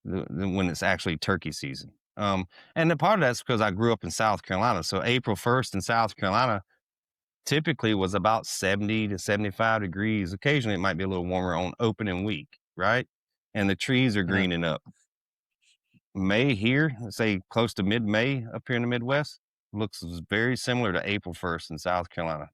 it's actually turkey season. And the part of that's because I grew up in South Carolina. So April 1st in South Carolina typically was about 70 to 75 degrees. Occasionally it might be a little warmer on opening week, right? And the trees are Mhm. greening up. May here, let's say close to mid-May up here in the Midwest, looks very similar to April 1st in South Carolina.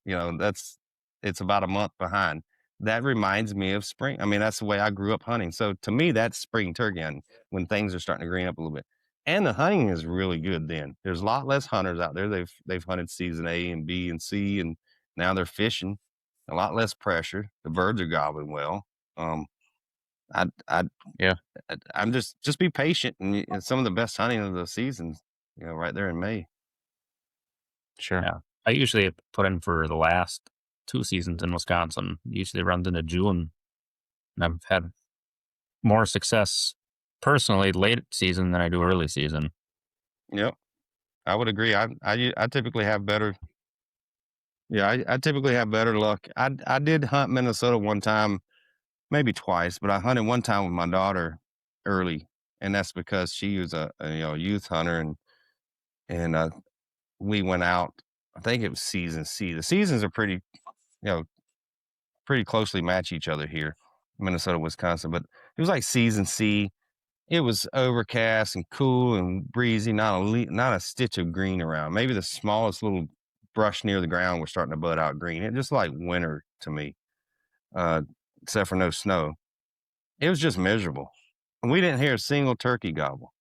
It's about a month behind. That reminds me of spring. I mean, that's the way I grew up hunting. So to me, that's spring turkey hunting when things are starting to green up a little bit. And the hunting is really good then. There's a lot less hunters out there. They've hunted season A and B and C, and now they're fishing. A lot less pressure. The birds are gobbling well. Um, I Yeah, I'm just be patient, and it's some of the best hunting of the seasons, right there in May. sure. Yeah. I usually put in for the last 2 seasons in Wisconsin. Usually runs into June, and I've had more success personally late season than I do early season. Yep, I would agree. I typically have better. Yeah, I typically have better luck. I did hunt Minnesota one time, maybe twice, but I hunted one time with my daughter early, and that's because she was a youth hunter, and we went out. I think it was season C. The seasons are pretty closely match each other here, Minnesota, Wisconsin. But it was like season C. It was overcast and cool and breezy, not a stitch of green around. Maybe the smallest little brush near the ground was starting to bud out green. It just like winter to me, uh, except for no snow. It was just miserable. And we didn't hear a single turkey gobble.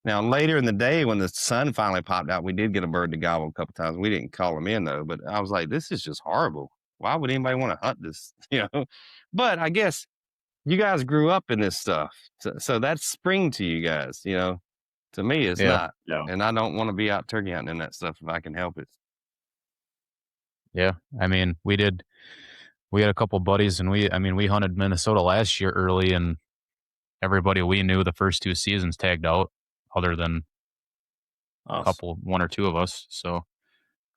Now, later in the day, when the sun finally popped out, we did get a bird to gobble a couple times. We didn't call them in though, but I was like, this is just horrible. Why would anybody want to hunt this? But I guess you guys grew up in this stuff. So that's spring to you guys. To me, it's Yeah, not. No. And I don't want to be out turkey hunting in that stuff if I can help it. yeah. I mean, we had a couple buddies, and we hunted Minnesota last year early, and everybody we knew the first 2 seasons tagged out, other than Us. one or two of us. So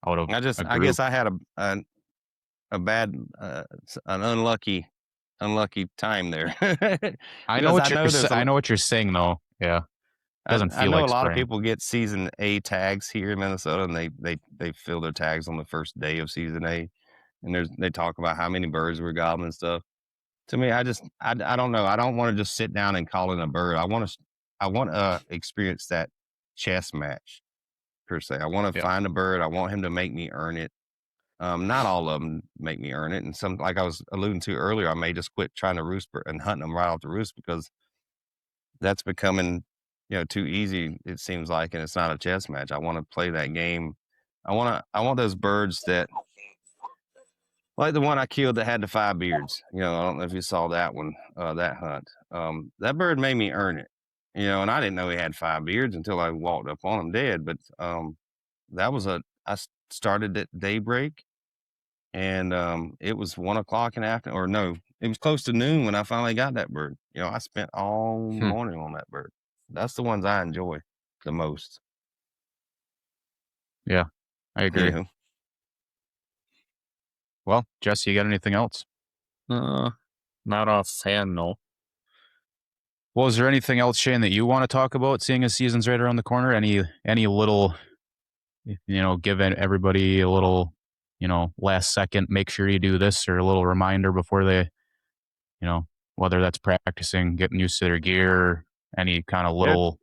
I would have a I guess group. I had a bad, an unlucky time there because I know there's I know what you're saying though. Yeah, doesn't I feel know a like lot of spring. people get season A tags here in Minnesota, and they fill their tags on the first day of season A, and they talk about how many birds were gobbling and stuff. To me, I don't know. I don't want to just sit down and call in a bird. I want to experience that chess match per se. I want to Yeah, find a bird. I want him to make me earn it. Not all of them make me earn it, and some, like I was alluding to earlier, I may just quit trying to roost and hunting them right off the roost because that's becoming too easy. It seems like, and it's not a chess match. I want to play that game I want those birds that, like the one I killed that had the 5 beards. I don't know if you saw that one, that hunt. That bird made me earn it. And I didn't know he had 5 beards until I walked up on him dead. But that was started at daybreak, and it was 1 o'clock in the afternoon, or no, it was close to noon when I finally got that bird. I spent all Hmm. morning on that bird. That's the ones I enjoy the most. Yeah, I agree. Yeah. Well, Jesse, you got anything else? Not offhand, no. Well, is there anything else, Shane, that you want to talk about, seeing as season's right around the corner? Any little, give everybody a little, last second, make sure you do this, or a little reminder before they, whether that's practicing, getting used to their gear, any kind of Yeah. little.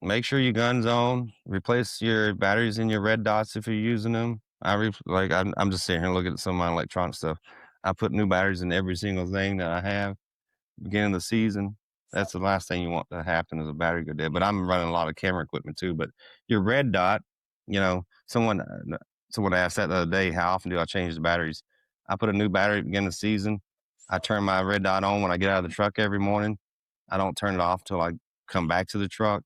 Make sure your gun's on. Replace your batteries in your red dots if you're using them. I'm just sitting here looking at some of my electronic stuff. I put new batteries in every single thing that I have. Beginning of the season, that's the last thing you want to happen is a battery go dead. But I'm running a lot of camera equipment too. But your red dot, someone asked that the other day, how often do I change the batteries? I put a new battery at the beginning of the season. I turn my red dot on when I get out of the truck every morning. I don't turn it off till I come back to the truck,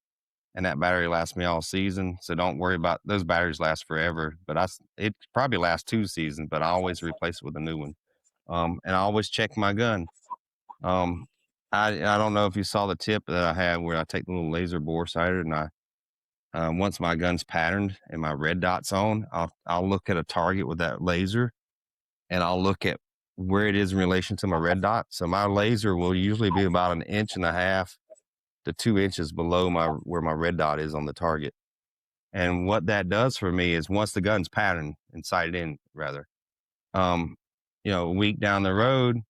and that battery lasts me all season. So don't worry about those batteries last forever. But it probably lasts 2 seasons, but I always replace it with a new one. And I always check my gun. Um, I don't know if you saw the tip that I have where I take the little laser bore sighter, and once my gun's patterned and my red dot's on, I'll look at a target with that laser, and I'll look at where it is in relation to my red dot. So my laser will usually be about 1.5 to 2 inches below where my red dot is on the target. And what that does for me is once the gun's patterned and sighted in, rather, um, a week down the road,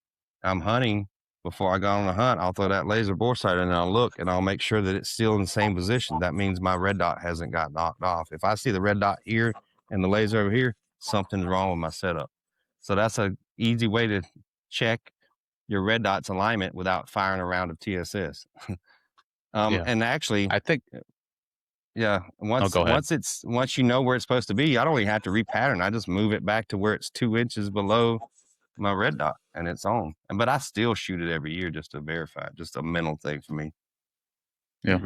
I'm hunting. Before I go on a hunt, I'll throw that laser bore sight in and I'll look and I'll make sure that it's still in the same position. That means my red dot hasn't got knocked off. If I see the red dot here and the laser over here, something's wrong with my setup. So that's a easy way to check your red dot's alignment without firing a round of TSS. Yeah, And actually, I think. yeah, Oh, go ahead. once you know where it's supposed to be, I don't even have to repattern. I just move it back to where it's 2 inches below my red dot and it's on. But I still shoot it every year just to verify it. Just a mental thing for me. Yeah.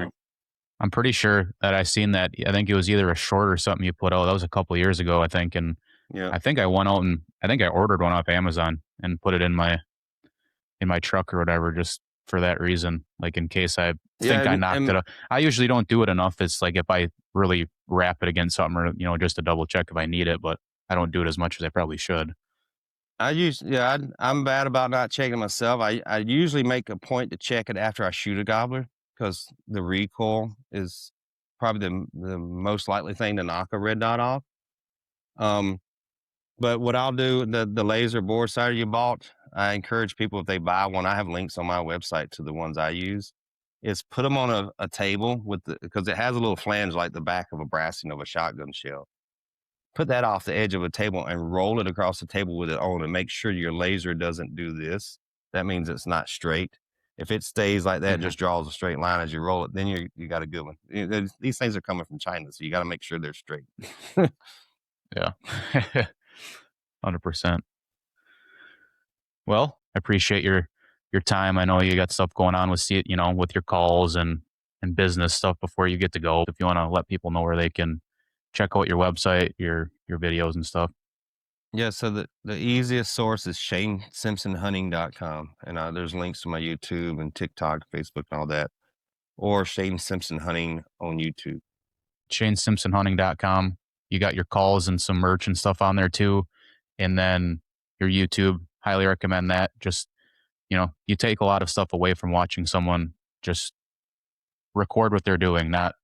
I'm pretty sure that I seen that. I think it was either a short or something you put out. That was a couple of years ago, I think. And Yeah. I think I went out and I think I ordered one off Amazon and put it in my truck or whatever, just for that reason. Like in case I Yeah, think I knocked it up. I usually don't do it enough. It's like if I really wrap it against something, or just to double check if I need it, but I don't do it as much as I probably should. I'm bad about not checking myself. I usually make a point to check it after I shoot a gobbler because the recoil is probably the most likely thing to knock a red dot off. But what I'll do, the laser bore sighter you bought, I encourage people if they buy one, I have links on my website to the ones I use, is put them on a table because it has a little flange like the back of a brasting of a shotgun shell. Put that off the edge of a table and roll it across the table with it on and make sure your laser doesn't do this. That means it's not straight. If it stays like that, just draws a straight line as you roll it, then you got a good one. These things are coming from China, so you got to make sure they're straight. Yeah. 100%. Well, I appreciate your time. I know you got stuff going on with with your calls and business stuff before you get to go. If you want to let people know where they can check out your website, your videos and stuff. Yeah, so the easiest source is ShaneSimpsonHunting.com. And there's links to my YouTube and TikTok, Facebook, and all that. Or Shane Simpson Hunting on YouTube. ShaneSimpsonHunting.com. You got your calls and some merch and stuff on there too. And then your YouTube, highly recommend that. Just, you take a lot of stuff away from watching someone just record what they're doing, not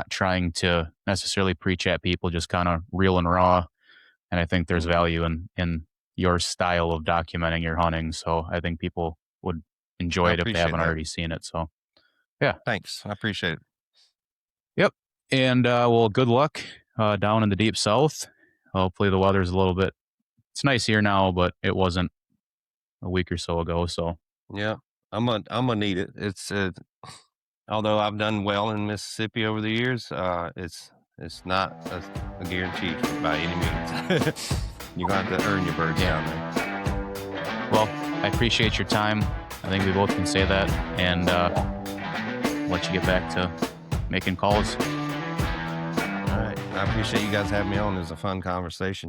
trying to necessarily preach at people, just kind of real and raw. And I think there's Mhm. value in your style of documenting your hunting. So I think people would I enjoy it if they appreciate haven't that. already seen it. So yeah. Thanks. I appreciate it. Yep. And well, good luck down in the deep south. Hopefully the weather's a little bit. It's nice here now, but it wasn't a week or so ago. So Yeah, I'm gonna need it. It's although I've done well in Mississippi over the years, It's not a guarantee by any means. You're going to have to earn your birds down there. Well, I appreciate your time. I think we both can say that, and let you get back to making calls. All right. I appreciate you guys having me on. It was a fun conversation.